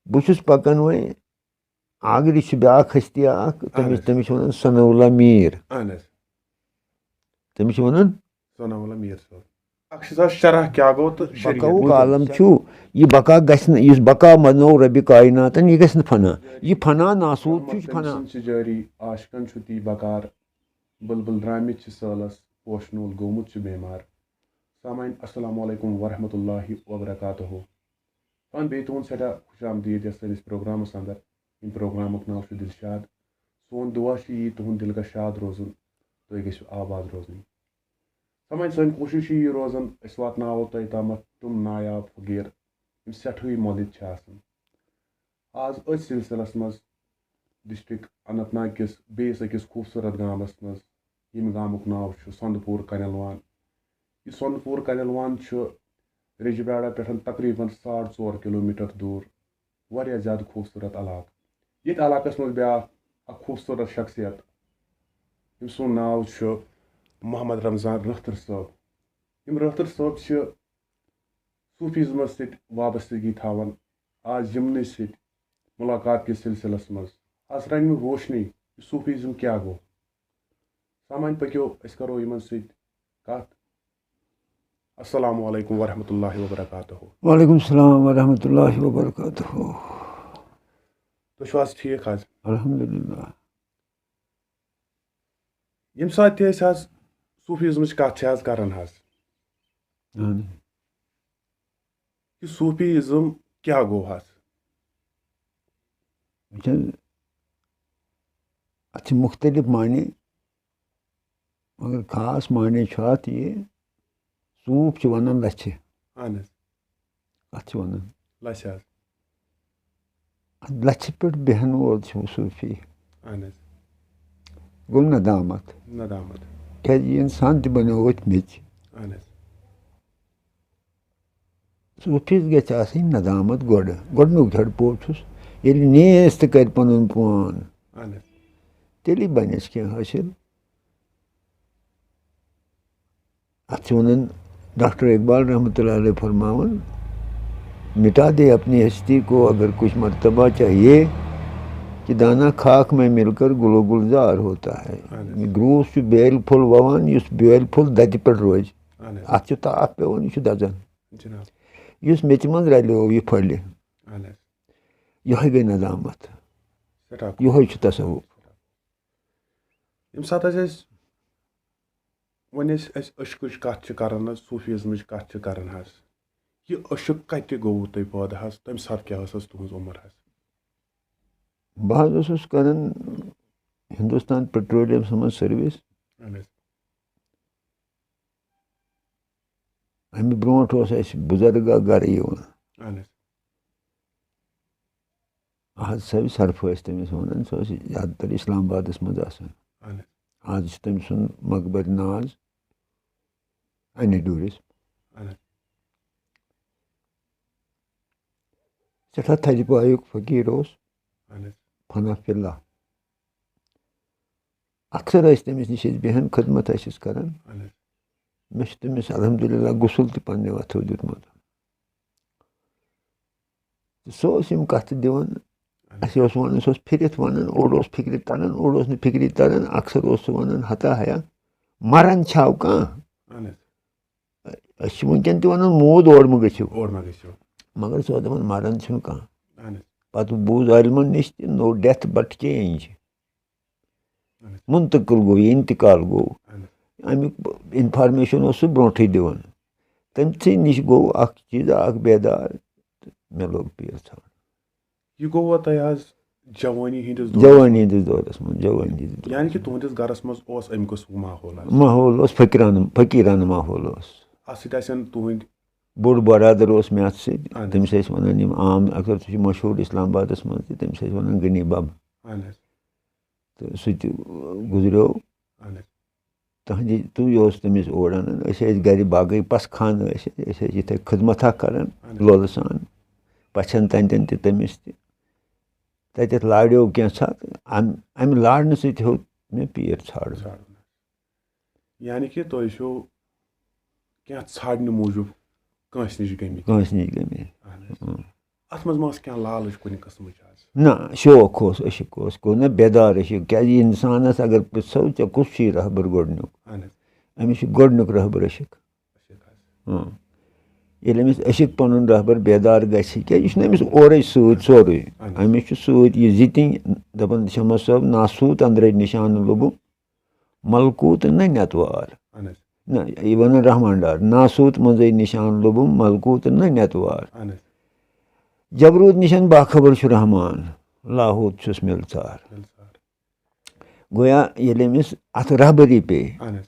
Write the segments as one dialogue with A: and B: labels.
A: बह छुस पकान वह आगर यह ब्याक हस्ती तमिस वन सनौला मीर तमिस वन
B: सनौला मीर साहब शरह क्या गो तो
A: बकाउक आलम यह बका गस बका मनो रबि कायनातन यह गस फना यह फना नासूद फना
B: जारी आशकन ती बकार बुलबुल द्रामित सालस पोशनूल गोमुत बेमार सामाइन अस्सलाम वालेकुम वरहमतुल्लाहि वबरकातुहु पान बे तुन सदा खुश आमदीद इस प्रोग्रामस अंदर इन प्रोग्रामुक नाव दिलशाद सोन दुआ यह तुहद दिल ग शाद रोजन तुम गो आबाद रोजन सामाइन सन कोशिश यह रोजन वातनावो तुम तामत तुम नायाब फकीर यम सठे मोलिद आज अथ सिलसिलस मज डिस्ट्रिक्ट अनंतनाग किस बेस अकिस खूबसूरत गामस मज यम गामुक नाव सोंदपुर कनलवान यह सोंदपुर कनलवान रिजबाड़ा पे तकरीबन 4.5 किलोमीटर दूर वारिया ज़्यादा खूबसूरत इलाक ये इलाकस मज ब्या खूबसूरत शख्सियत यम सुन नाव मोहम्मद रमजान रहतर साहब यम रहतर साहब सूफीज़मस सत वाबस्तगी थावन आज यमन सत मुलाकात के सिलसिलस मज आज रन रोशनी सूफीज़म क्या गो सामान पक्यो करो यमन सत कत अस्सलामु अलैकुम वरहमतुल्लाहि वबरकातुहु
A: वालेकुम सलाम वरहमतुल्लाहि वबरकातुहु
B: तो आज ठीक आज
A: अल्हम्दुलिल्लाह
B: यम साथ आज सूफीज़मच कत करान कि सूफीज़म क्या गो
A: अच्छे मुख्तलिफ माने मगर खास माने ये सूफ वन लच्छे वन लच्छ पे बेहन वोल सूफी गो नदामत क्या इंसान तनो मेच सूफीस गई नदामत गोडनुक झड़ पोछुस ये नेस तो कर पन पान तेली बनस क्या हासिल अत वन डॉक्टर इकबाल रहमतुल्लाह अलैह फरमावन मिटा दे अपनी हस्ती को अगर कुछ मर्तबा चाहिए कि दाना खाक में मिलकर गुलो गुलजार होता है ग्रूस बेल फुल ववान इस बेल फुल दज पे रोज अत ताप पे यह दजन इस मेच मज रलो यह फल यह गई नदामत यह तसव्वुफ
B: यम सात वन अशकुच कत सूफीज़मच कत यह अशक कत गो तुम पैदा तम सात क्या तुज उम्र
A: बह कर हिंदुस्तान पेट्रोलियम मज सर्विस अमे ब्रोट बुजुर्ग गर आज सब सरफ तमिस वन सह ज़्यादातर इस्लामाबाद मज आज तम सुन मकबर नाज अने डूरिस सठा थज पायुक फकीर फना फिल्ला अक्सर तमिस नश बेहन खदमत करान मे तमिस अल्हम्दुलिल्लाह गुसल तन्ने वथो दितमुत सह कत दिवन वन फिरत वन ओड फिक्र तरन ओड फिक्र तरन अक्सर वन हता हया मरन छाव कह वनकन वन मोद ओड गो मगर सह दपान मरन कह पत बूज आलमन नश नो डेथ बट चेंज मुंतकिल गो इंतकाल गो अमुक इन्फॉर्मेशन ब्रोठे दिवन तम नश गो चीज़ बेदार मे लोग पीर छान
B: यह गो आज जवानी हंदिस
A: दौरस मन
B: यानी कि तुहदिस गरस मज अमुक
A: माहौल फकीराना माहौल
B: तुहद
A: बोड़ बरादर मे अत तमिस वन आम अक्सर सह मशहूर इस्लामाबाद मज तमिस वन गनी बब तो सह गुजरो तहजी तु तमिस ओर अनान गर बागई पस खान ये खदमत करान लोल सान पछन तन तमिस तत लाड़ो कैसा अम लाड़न सत मे पीर छाड़
B: यानी कि तुम क्या छाड़ने मूजूब कंस नश गमी اَتھ منٛز ما ٲس کینٛہہ لالٕچ کُنہِ قٕسمٕچ حظ؟
A: نہ شوق اوس عشق اوس گوٚو نہ بیدار عشق کیٛازِ اِنسانَس اگر پِرٛژھو ژےٚ کُس چھُے رہبر گۄڈنیُک أمِس چھُ گۄڈنیُک رہبر عشق ییٚلہِ أمِس عشق پَنُن رہبر بیدار گژھِ کیٛازِ یہِ چھُنہٕ أمِس اورَے سۭتۍ سورُے أمِس چھُ سۭتۍ یہِ زِتِنۍ دَپان شمس صٲب ناسوٗت أنٛدرَے نِشانہٕ لوٚبُم ملکوٗت نہ نٮ۪توار نہ یہِ وَنان رحمان ڈار ناسوٗت منٛزَے نِشان لوٚبُم ملکوٗت نہ نٮ۪توار جبروٗد نِشن باخبر چھُ رحمان لاہوت چھُس مِلژار گویا ییٚلہِ أمِس اَتھ رہبری پیٚیہِ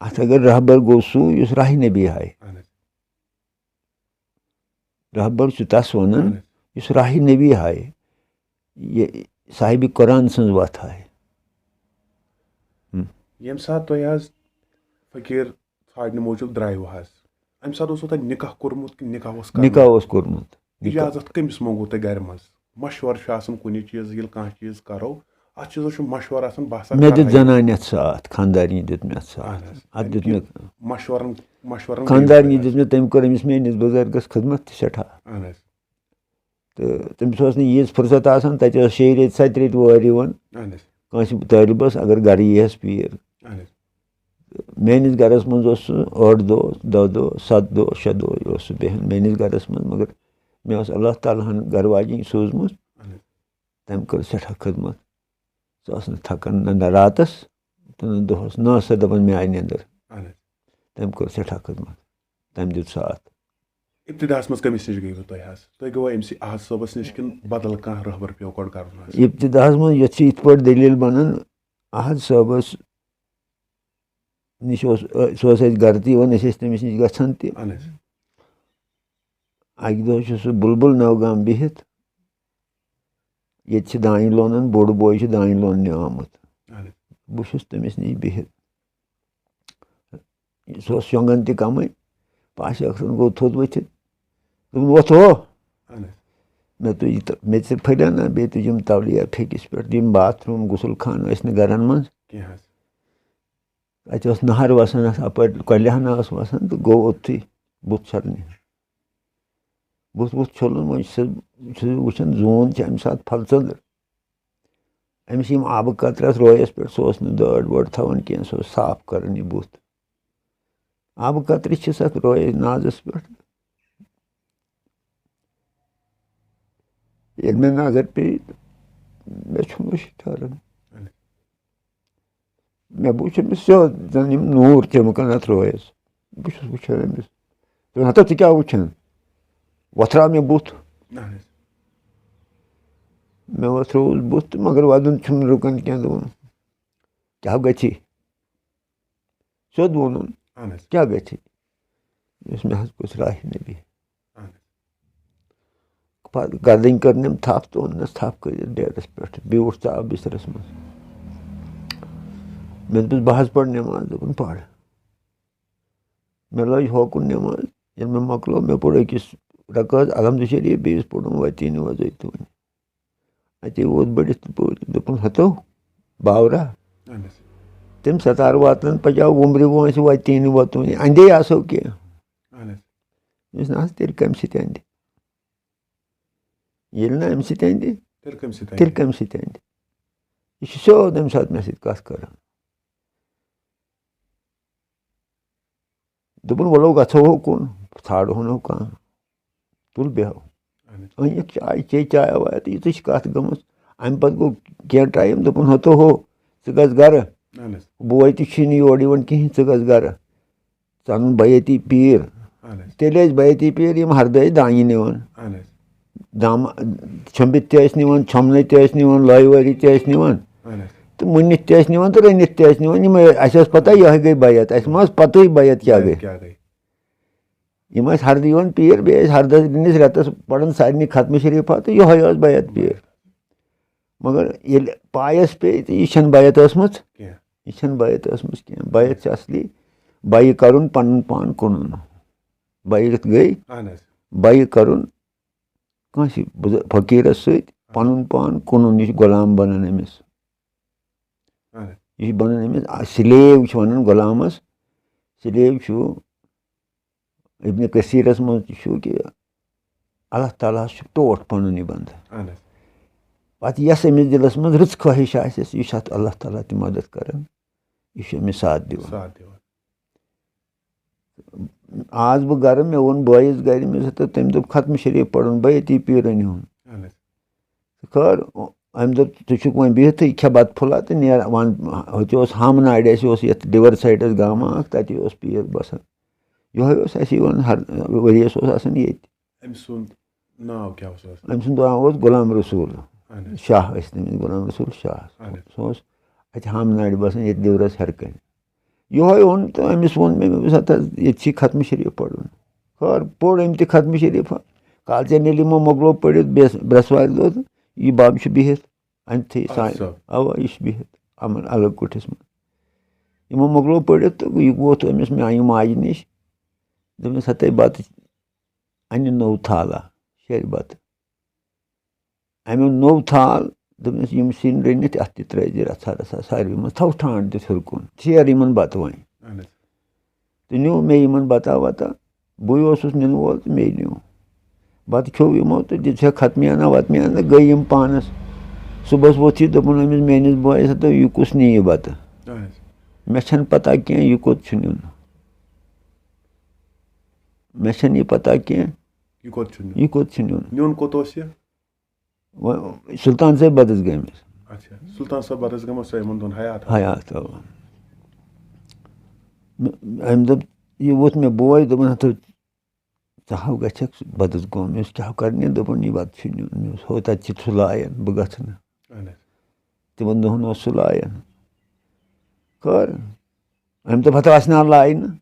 A: اَتھ اگر رہبر گوٚو سُہ یُس راہِ نبی ہایہِ رہبر چھُ تس وَنان یُس راہِ نبی ہایہِ یہِ صاحبِ قۄران سٕنٛز وَتھ ہایہِ
B: ییٚمہِ ساتہٕ تۄہہِ حظ فقیٖر ژھانٛڈنہٕ موٗجوٗب درٛایوٕ حظ اَمہِ ساتہٕ اوسوٕ تۄہہِ نِکاح کوٚرمُت کِنہٕ نِکاح
A: اوس کوٚرمُت
B: اِجازت کٔمِس منٛگوٕ تۄہہِ گرِ منٛز مشورٕ چھُ آسان کُنہِ چیٖزٕ ییٚلہِ کانٛہہ چیٖز کرو اَتھ چیٖزس چھُ مشورٕ آسان باسان
A: مےٚ دیُت زنانہِ اَتھ ساتھ خانٛدارنی دیُت مےٚ اَتھ ساتھ اَتھ دیُت مےٚ
B: مشورن
A: خانٛدارنی دیُت مےٚ تٔمۍ کوٚر أمِس میٲنِس بُزرگس خدمت تہِ سٮ۪ٹھاہ تہٕ تٔمِس اوس نہٕ ییٖژ فُرصت آسان تَتہِ ٲس 6 رٮ۪تۍ 7 رٮ۪تۍ وٲرۍ یِوان کٲنٛسہِ طٲلبس اگر گرٕ ییہس پیٖر میٲنِس گرس منٛز اوس سُہ 8 دۄہ 10 دۄہ 7 دۄہ 6 دۄہ یہِ اوس سُہ بیٚہن میٲنِس گرس منٛز مگر مےٚ اوس اللہ تعالیٰ ہن گرٕ واجِنۍ سوٗزمٕژ تٔمۍ کٔر سٮ۪ٹھاہ خدمت سۄ ٲس نہٕ تھکان نہ راتس تہٕ نہ دۄہس نہ ٲس سۄ دپان مےٚ آیہِ نٮ۪نٛدٕر تٔمۍ کوٚر سٮ۪ٹھاہ خدمت تٔمۍ دیُت ساتھ
B: ابتِداہس منٛز کٔمِس نِش گٔیوٕ تُہۍ حظ تُہۍ گٔوا أمسٕے احد صٲبس نِش کِنہٕ بدل کانٛہہ رہبر پیٚو گۄڈٕ کرُن حظ
A: ابتِداہس منٛز یَتھ چھِ یِتھ پٲٹھۍ دٔلیٖل بنان احد صٲبس نِش اوس سُہ اوس اَسہِ گرٕ تہِ یِوان أسۍ ٲسۍ تٔمِس نِش گژھان تہِ اکہِ دۄہ چھُ سُہ بُلبُل نوگام بِہِتھ ییٚتہِ چھِ دانہِ لونان بوٚڑ بوے چھُ دانہِ لوننہِ آمُت بہٕ چھُس تٔمِس نِش بِہِتھ سُہ اوس شۄنٛگان تہِ کمٕے پاشا اکثرن گوٚو تھوٚد ؤتھِتھ دوٚپُن وۄتھ ہو مےٚ تُج مےٚ تہِ پھٔلٮ۪ن نا بیٚیہِ تُجِم تولیا پھیٚکِس پٮ۪ٹھ یِم باتھ روٗم غسل خانہٕ ٲسۍ نہٕ گرن منٛز اَتہِ اوس نہر وسان اَتھ اَپٲرۍ کۄلہِ ہنا ٲس وسان تہٕ گوٚو اوٚتھُے بُتھ چھلنہِ بُتھ وُتھ چھوٚلُن وۄنۍ چھُس بہٕ وٕچھان زوٗن چھِ اَمہِ ساتہٕ پھل ژٔدٕر أمِس یِم آبہٕ قطرس رویس پٮ۪ٹھ سُہ اوس نہٕ دٲڑ وٲڑ تھاوان کینٛہہ سُہ اوس صاف کران یہِ بُتھ آبہٕ قطرٕ چھِس اَتھ رویس نازس پٮ۪ٹھ ییٚلہِ مےٚ نظر پیٚیہِ مےٚ چھُ مٔشِد ٹھاران مےٚ وٕچھ أمِس سیوٚد زن یِم نوٗر چمکان اَتھ رویس بہٕ چھُس وٕچھان أمِس دوٚپُن ہتا ژٕ کیٛاہ وٕچھان وۄتھراو مےٚ بُتھ مےٚ وۄتھرووُس بُتھ تہٕ مگر ودُن چھُم نہٕ رُکان کینٛہہ دوٚپُن کیٛاہ گژھی سیوٚد ووٚنُن کیٛاہ گژھی یُس مےٚ حظ گوٚژھ راہہِ نبی پتہٕ گردٕنۍ کٔرنٮ۪م تھپھ تہٕ اوٚننس تھپھ کٔرِتھ بیڈس پٮ۪ٹھ بیوٗٹھ ژاو بِسترس منٛز مےٚ دوٚپُس بہٕ حظ پرٕ نٮ۪ماز دوٚپُن پر مےٚ لٲج ہوکُن نٮ۪ماز ییٚلہِ مےٚ مۄکلو مےٚ پوٚر أکِس رکٲژ الحمدُ شریٖف بیٚیِس پوٚرُم وَتیٖنہِ وَضٲیتہٕ وۄنۍ اَتے ووت بٔڑِتھ تہٕ پوٚرُن دوٚپُن ہتو باورا تٔمۍ سَتار واتنن پَجاو وُمبرِ وٲنٛسہِ وَتیٖنہِ وۄتُن اَندے آسو کینٛہہ دوٚپُس نہ حظ تیٚلہِ کَمہِ سۭتۍ اَندِ ییٚلہِ نہٕ اَمہِ سۭتۍ اَندِ تیٚلہِ کَمہِ سۭتۍ اَندِ یہِ چھُ سیوٚد اَمہِ ساتہٕ مےٚ سۭتۍ کَتھ کران دوٚپُن وَلو گژھو ہوکُن ژھانڈہون نہٕ کانٛہہ تُل بیٚہو أنِکھ چاے چے چایا وایا تہٕ یِژٕے چھِ کَتھ گٔمٕژ اَمہِ پَتہٕ گوٚو کینٛہہ ٹایم دوٚپُن ہتو ہو ژٕ گژھ گرٕ بوے تہِ چھُے نہٕ یور یِوان کِہیٖنۍ ژٕ گژھ گرٕ ژٕ اَنُن بیتی پیٖر تیٚلہِ ٲسۍ بیتی پیٖر یِم ہردٕ ٲسۍ دانہِ نِوان چھۄمبِتھ تہِ ٲسۍ نِوان چھۄمبنٲوِتھ تہِ ٲسۍ نِوان لٲوٲری تہِ ٲسۍ نِوان تہٕ مُنِتھ تہِ ٲسۍ نِوان تہٕ رٔنِتھ تہِ ٲسۍ نِوان یِم اَسہِ ٲس پَتہ یِہوٚے گٔے بیت اَسہِ ما ٲس پَتہٕے بیت کیٛاہ گٔے یِم ٲسۍ ہردٕ یِوان پیٖر بیٚیہِ ٲسۍ ہردَس گٔنٛڈِتھ رٮ۪تَس پَران سارنٕے ختمہٕ شریٖفا تہٕ یِہوٚے ٲس بیت پیٖر مگر ییٚلہِ پایَس پیٚیہِ تہٕ یہِ چھَنہٕ بیت ٲسمٕژ یہِ چھَنہٕ بیت ٲسمٕژ کینٛہہ بیت چھِ اَصلی بیہِ کَرُن پَنُن پان کٕنُن بیت گٔے بیہِ کَرُن کٲنٛسہِ فقیٖرَس سۭتۍ پَنُن پان کٕنُن یہِ چھُ غلام بَنان أمِس یہِ چھُ بَنان أمِس سِلیو چھِ وَنان غلامَس سِلیو چھُ ابنِ کثیٖرَس منٛز تہِ چھُ کہِ Allah Ta'ala چھُ ٹوٹھ پَنُن یہِ بنٛدٕ پَتہٕ یۄس أمِس دِلَس منٛز رٕژ خٲہِش آسٮ۪س یہِ چھُ اَتھ اللہ تعالیٰ تہِ مدد کران یہِ چھُ أمِس ساتھ دِوان آز بہٕ گرٕ مےٚ ووٚن بٲیِس گرِ مےٚ تہٕ تٔمۍ دوٚپ ختمہٕ شریٖف پَرُن بہٕ ییٚتی پیٖرَن ہُنٛد خٲر أمۍ دوٚپ ژٕ چھُکھ وۄنۍ بِہتھٕے کھےٚ بَتہٕ پھوٚلہ تہٕ نیر وَن ہوٚتہِ اوس ہامناڑِ اَسہِ اوس یَتھ ڈِور سایڈَس گامہٕ اَکھ تَتی اوس پیٖر بَسان یِہوے اوس اَسہِ یِوان ہر ؤریَس اوس آسان ییٚتہِ أمۍ سُنٛد ناو اوس غلام رسوٗل شاہ ٲسۍ تٔمِس غلام رسوٗل شاہ سُہ اوس اَتہِ ہامناڑِ بَسان ییٚتہِ ڈِورَس ہٮ۪رِ کَنہِ یِہوے اوٚن تہٕ أمِس ووٚن مےٚ دوٚپُس ہَتہٕ حظ ییٚتہِ چھی ختمہٕ شریٖف پَرُن خٲر پوٚر أمۍ تہِ ختمہٕ شریٖفا کالچَن ییٚلہِ یِمو مۄکلو پٔرِتھ برٛٮ۪سوارِ دۄہ تہٕ یہِ بَب چھُ بِہِتھ أمۍ تھٲے سانہِ اَوا یہِ چھُ بِہِتھ یِمَن الگ کُٹھِس منٛز یِمو مۄکلو پٔرِتھ تہٕ یہِ ووت أمِس میٛانہِ ماجہِ نِش دوٚپمَس ہَتَے بَتہٕ اَنہِ نوٚو تھالا شیرِ بَتہٕ اَمیو نوٚو تھال دوٚپمَس یِم سِنۍ رٔنِتھ اَتھ تہِ ترٛٲوزِ رَژھا رَژھا ساروی منٛز تھَو ٹھانٛڈ دِتھ ہیوٚر کُن شیر یِمَن بَتہٕ وۄنۍ تہٕ نیوٗ مےٚ یِمَن بَتا وَتا بٕے اوسُس نِنہٕ وول تہٕ مے نیوٗ بَتہٕ کھیوٚو یِمو تہٕ دِژہکھ ختمیانہ وَتمیانہ گٔے یِم پانَس صُبحَس ووٚتھ یہِ دوٚپُن أمِس میٛٲنِس بٲیِس دوٚپ یہِ کُس نِیہِ بَتہٕ مےٚ چھَنہٕ پَتہ کینٛہہ یہِ کوٚت چھُ نیُن مےٚ چھَنہٕ یہِ پَتہ کینٛہہ یہِ کوٚت چھُ نیُن سُلطان صٲب بَدَس گٔمٕژ حیات اَوا أمۍ دوٚپ یہِ ووٚتھ مےٚ بوے دوٚپُن ہَتہٕ ژٕ ہاو گژھکھ بَدَس گوٚو مےٚ اوس کیٛاہ کَرنہِ دوٚپُن یہِ بَتہٕ چھُ نیُن مےٚ اوس ہو تَتہِ چھِ سُہ لایَن بہٕ گژھٕ نہٕ تِمَن دۄہَن اوس سُہ لایَن خٲر أمۍ دوٚپ ہَتہٕ اَسہِ ناو لایہِ نہٕ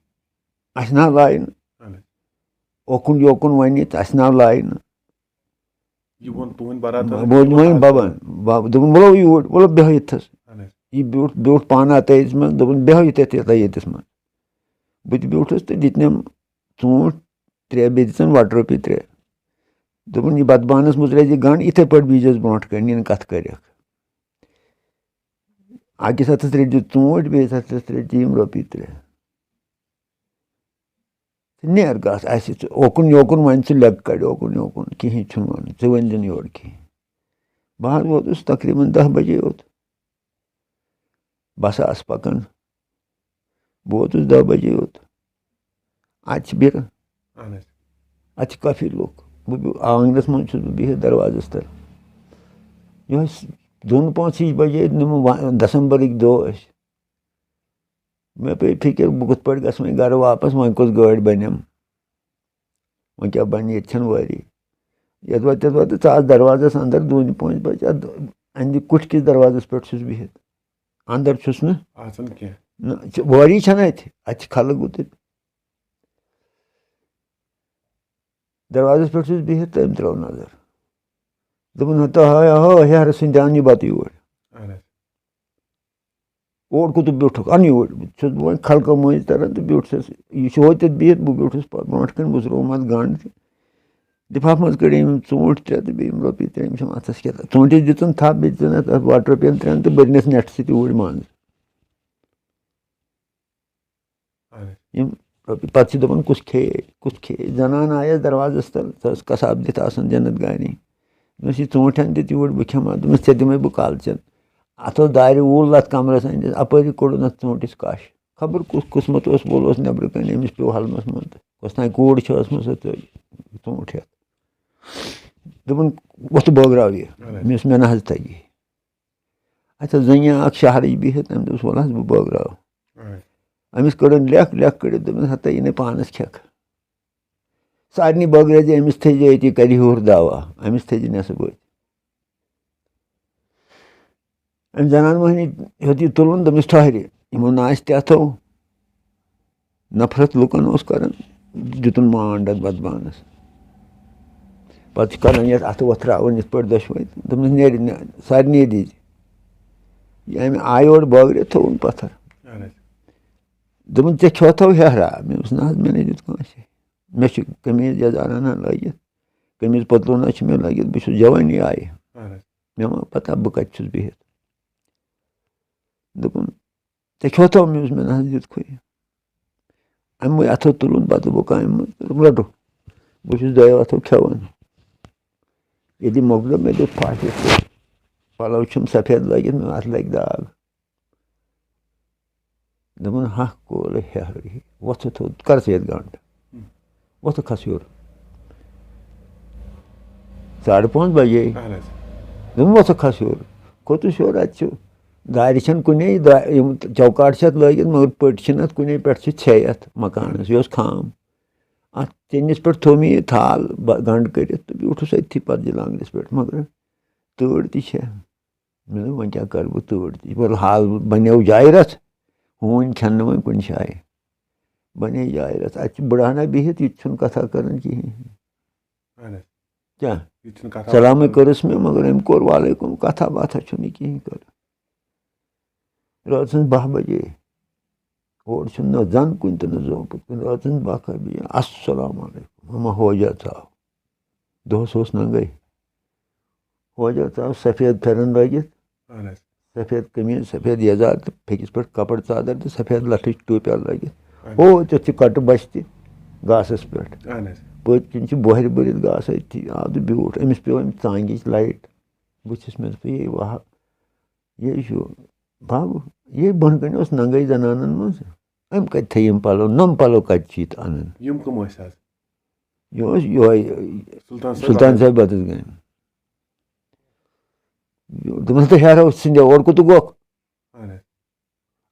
A: اوکُن یوکُن وَنہِ تہٕ اَسہِ ناو لایہِ نہٕ وۄنۍ بَبَن دوٚپُن وَلو یوٗرۍ وَلو بیٚہو ییٚتھَس یہِ بیوٗٹھ پانہٕ اَتٲیِس منٛز دوٚپُن بیٚہو ییٚتٮ۪س منٛز بہٕ تہِ بیوٗٹھُس تہٕ دِتنَم ژوٗنٛٹھۍ 3 بیٚیہِ دِژَن وَٹہٕ رۄپیہِ 3 دوٚپُن یہِ بَتہٕ بانَس منٛز ترٛٲوزِ گنٛڈ یِتھَے پٲٹھۍ بیٖزٮ۪س برونٛٹھ کَنہِ یِنہٕ کَتھٕ کَرٮ۪کھ أکِس ہَتَس رٔٹزِ ژوٗنٛٹھۍ بیٚیِس ہَتَس رٔٹزِ یِم رۄپیہِ 3 تہٕ نیر گژھ اَسہِ اوکُن یوکُن وَنہِ ژٕ لیٚکہٕ کَڑِ اوکُن یوکُن کِہیٖنۍ چھُنہٕ وَنُن ژٕ ؤنۍ زِ نہٕ یورٕ کِہیٖنۍ بہٕ حظ ووتُس تقریٖباً 10 بَجے یوت بَسہٕ آسہٕ پَکان بہٕ ووتُس 10 بَجے یوت اَتہِ چھِ بِرٕ اَتہِ چھِ کافی لُکھ بہٕ آنٛگنَس منٛز چھُس بہٕ بِہِتھ دَروازَس تَل یِہوٚے 2-5 ہِش بَجے دَسمبرٕکۍ دۄہ ٲسۍ مےٚ پیٚیہِ فِکِر بہٕ کِتھ پٲٹھۍ گژھٕ وۄنۍ گَرٕ واپَس وۄنۍ کۄس گٲڑۍ بَنٮ۪م وۄنۍ کیٛاہ بَنہِ ییٚتہِ چھَنہٕ وٲری یَتھ وَتہٕ ژٕ آس دَروازَس اَنٛدَر 2-5 بَجے اَتھ أنٛدِ کُٹھۍ کِس دَروازَس پٮ۪ٹھ چھُس بِہِتھ اَنٛدَر چھُس نہٕ نہ وٲری چھَنہٕ اَتہِ چھِ خلق گُتٕلۍ دَروازَس پٮ۪ٹھ چھُس بِہِتھ تہٕ أمۍ ترٛٲو نظر دوٚپُن ہو ہیرٕ سٕنٛدِ اَن یہِ بَتہٕ یوٗرۍ اور کوٚت بیوٗٹھُکھ اَن یوٗرۍ چھُس بہٕ وۄنۍ خلقو مٔنٛزۍ تَران تہٕ بیوٗٹھُس یہِ چھُ ہوٚتٮ۪تھ بِہِتھ بہٕ بیوٗٹھُس برونٛٹھ کَنۍ بہٕ ترٛووُم اَتھ گنٛڈ تہٕ لِفاف منٛز کٔڑِم یِم ژوٗنٛٹھۍ 3 تہٕ بیٚیہِ یِم رۄپیہِ 3 أمۍ چھِ اَتھَس کیٛاہ ژوٗنٛٹھِس دِژٕن تھپھ بیٚیہِ دِژٕن اَتھ وَٹہٕ رۄپیَن 3 تہٕ بٔرنَس نٮ۪ٹہٕ سۭتۍ اوٗرۍ منٛز یِم رۄپیہِ پَتہٕ چھِ دَپان کُس کھیٚیہِ زَنان آیَس دَروازَس تَل سۄ ٲس کَساب دِتھ آسان جنت گارنی دوٚپمَس یہِ ژوٗنٛٹھٮ۪ن دِتھ یوٗرۍ بہٕ کھٮ۪مہٕ ہا دوٚپمَس ژےٚ دِمَے بہٕ کالچَن اَتھ اوس دارِ ووٗل اَتھ کَمرَس أنٛدِس اَپٲری کوٚڑُن اَتھ ژوٗنٛٹھِس کَش خبر کُس قٕسمَت اوس وول اوس نٮ۪برٕ کَنۍ أمِس پیوٚو حَلمَس منٛز تہٕ کۄس تانۍ کوٗر چھِ ٲسمٕژ سۄ ژوٗنٛٹھۍ ہٮ۪تھ دوٚپُن وۄتھ بٲگراو یہِ مےٚ نہ حظ تَگہِ اَتھ ٲس زٔنۍ اَکھ شہرٕچ بِہِتھ أمۍ دوٚپُس وَلہٕ حظ بہٕ بٲگراو أمِس کٔڑٕن لیکھ کٔڑِتھ دوٚپُن ہَتَے یہِ نَے پانَس کھٮ۪کھ سارنٕے بٲگرٲیزِ أمِس تھٲیزِ ییٚتی کَرِ ہیوٚر دعوا أمِس تھٲیزِ نٮ۪صٕب أتھۍ أمۍ زَنان مۄہنی ہیوٚت یہِ تُلُن دوٚپمَس ٹھہرِ یِمو نہٕ آسہِ تیٚتھو نفرت لُکَن اوس کَران دیُتُن مانٛڈ اَتھ بَتہٕ بانَس پَتہٕ چھِ کَران یَتھ اَتھٕ وۄتھراوان یِتھ پٲٹھۍ دۄشوَے دوٚپمَس نیرِ سارنٕے دِژ یہِ اَمہِ آیہِ اورٕ بٲگرِتھ تھوٚوُن پَتھر دوٚپُن ژےٚ کھیوٚتھو ہیہرا مےٚ دوٚپُس نہ حظ مےٚ نَے دیُت کٲنٛسے مےٚ چھُ قمیٖض یَزار ہنا لٲگِتھ قمیٖض پتلوٗنا چھِ مےٚ لٲگِتھ بہٕ چھُس جوٲنی آیہِ مےٚ ما پَتہ بہٕ کَتہِ چھُس بِہِتھ دوٚپُن ژےٚ کھیوٚتھو مےٚ اوس مےٚ نہ حظ دیُتکھُے اَمہِ اَتھو تُلُن پَتہٕ بُکامہِ منٛز رَٹو بہٕ چھُس 2 اَتھو کھٮ۪وان ییٚلہِ مۄکلو مےٚ دیُت پھاٹِس پَلو چھُم سفید لٲگِتھ مےٚ اَتھ لَگہِ داغ دوٚپُن ہَکھ کول ہیٚہرٕے وۄتھٕ تھوٚد کر ژٕ ییٚتہِ گنٛڈ وۄتھٕ کھس ہیوٚر 5:30 بجے دوٚپُن وۄتھٕ کھس ہیوٚر کھوٚتُس ہیوٚر اَتہِ چھُ دارِ چھَنہٕ کُنے یِم چوکاٹ چھِ اَتھ لٲگِتھ مگر پٔٹۍ چھِنہٕ اَتھ کُنے پٮ۪ٹھ چھِ ژھیٚے اَتھ مکانَس یہِ اوس خام اَتھ ژِنِس پٮ۪ٹھ تھوٚو مےٚ یہِ تھال گنٛڈ کٔرِتھ تہٕ بیوٗٹھُس أتھی پَتہٕ لانٛگرِس پٮ۪ٹھ مگر تۭر تہِ چھےٚ مےٚ دوٚپ وۄنۍ کیٛاہ کَرٕ بہٕ تۭر تہِ حال بَنیو جایہِ رَژھ ہوٗنۍ کھٮ۪ن نہٕ وۄنۍ کُنہِ جایہِ بَنے جایہِ رَژھ اَتہِ چھِ بٕڑہنا بِہِتھ یہِ تہِ چھُنہٕ کَتھا کَران کِہیٖنۍ کیٛاہ سلامٕے کٔرٕس مےٚ مگر أمۍ کوٚر وعلیکُم کَتھا باتھا چھُنہٕ کِہیٖنۍ کَران رٲژ سٕنٛز 10 بجے اورٕ چھُنہٕ نہ زَن کُنہِ تہٕ نہ زوپُت کُنہِ رٲژ سٕنٛز 12 بجے اَسلام علیکُم ہما ہوجا ژاو دۄہَس اوس ننٛگَے ہوجا ژاو سفید پھٮ۪رن لٲگِتھ سفید قمیٖض سفید یزار تہٕ پھیٚکِس پٮ۪ٹھ کپر ژادر تہٕ سفید لَٹھٕچ ٹوپیٛا لٲگِتھ ہو تیُتھ چھِ کَٹہٕ بَچہِ تہِ گاسَس پٮ۪ٹھ پٔتۍ کِنۍ چھِ بۄہرِ بٔرِتھ گاسہٕ أتھی آو تہٕ بیوٗٹھ أمِس پیوٚو أمِس ژانٛگِچ لایٹ بٕتھِس مےٚ دوٚپ یے واہ یے چھُ بَب یے بۄنہٕ کَنہِ اوس ننٛگَے زَنانَن منٛز أمۍ کَتہِ تھٲے یِم پَلو نۄم پَلو کَتہِ چھِ ییٚتہِ اَنان یہِ اوس یِہوے سُلطان صٲب بدس گامہِ دوٚپمَس تہٕ ہیرو ژھٕنٛدے اورٕ کوٚت گوکھ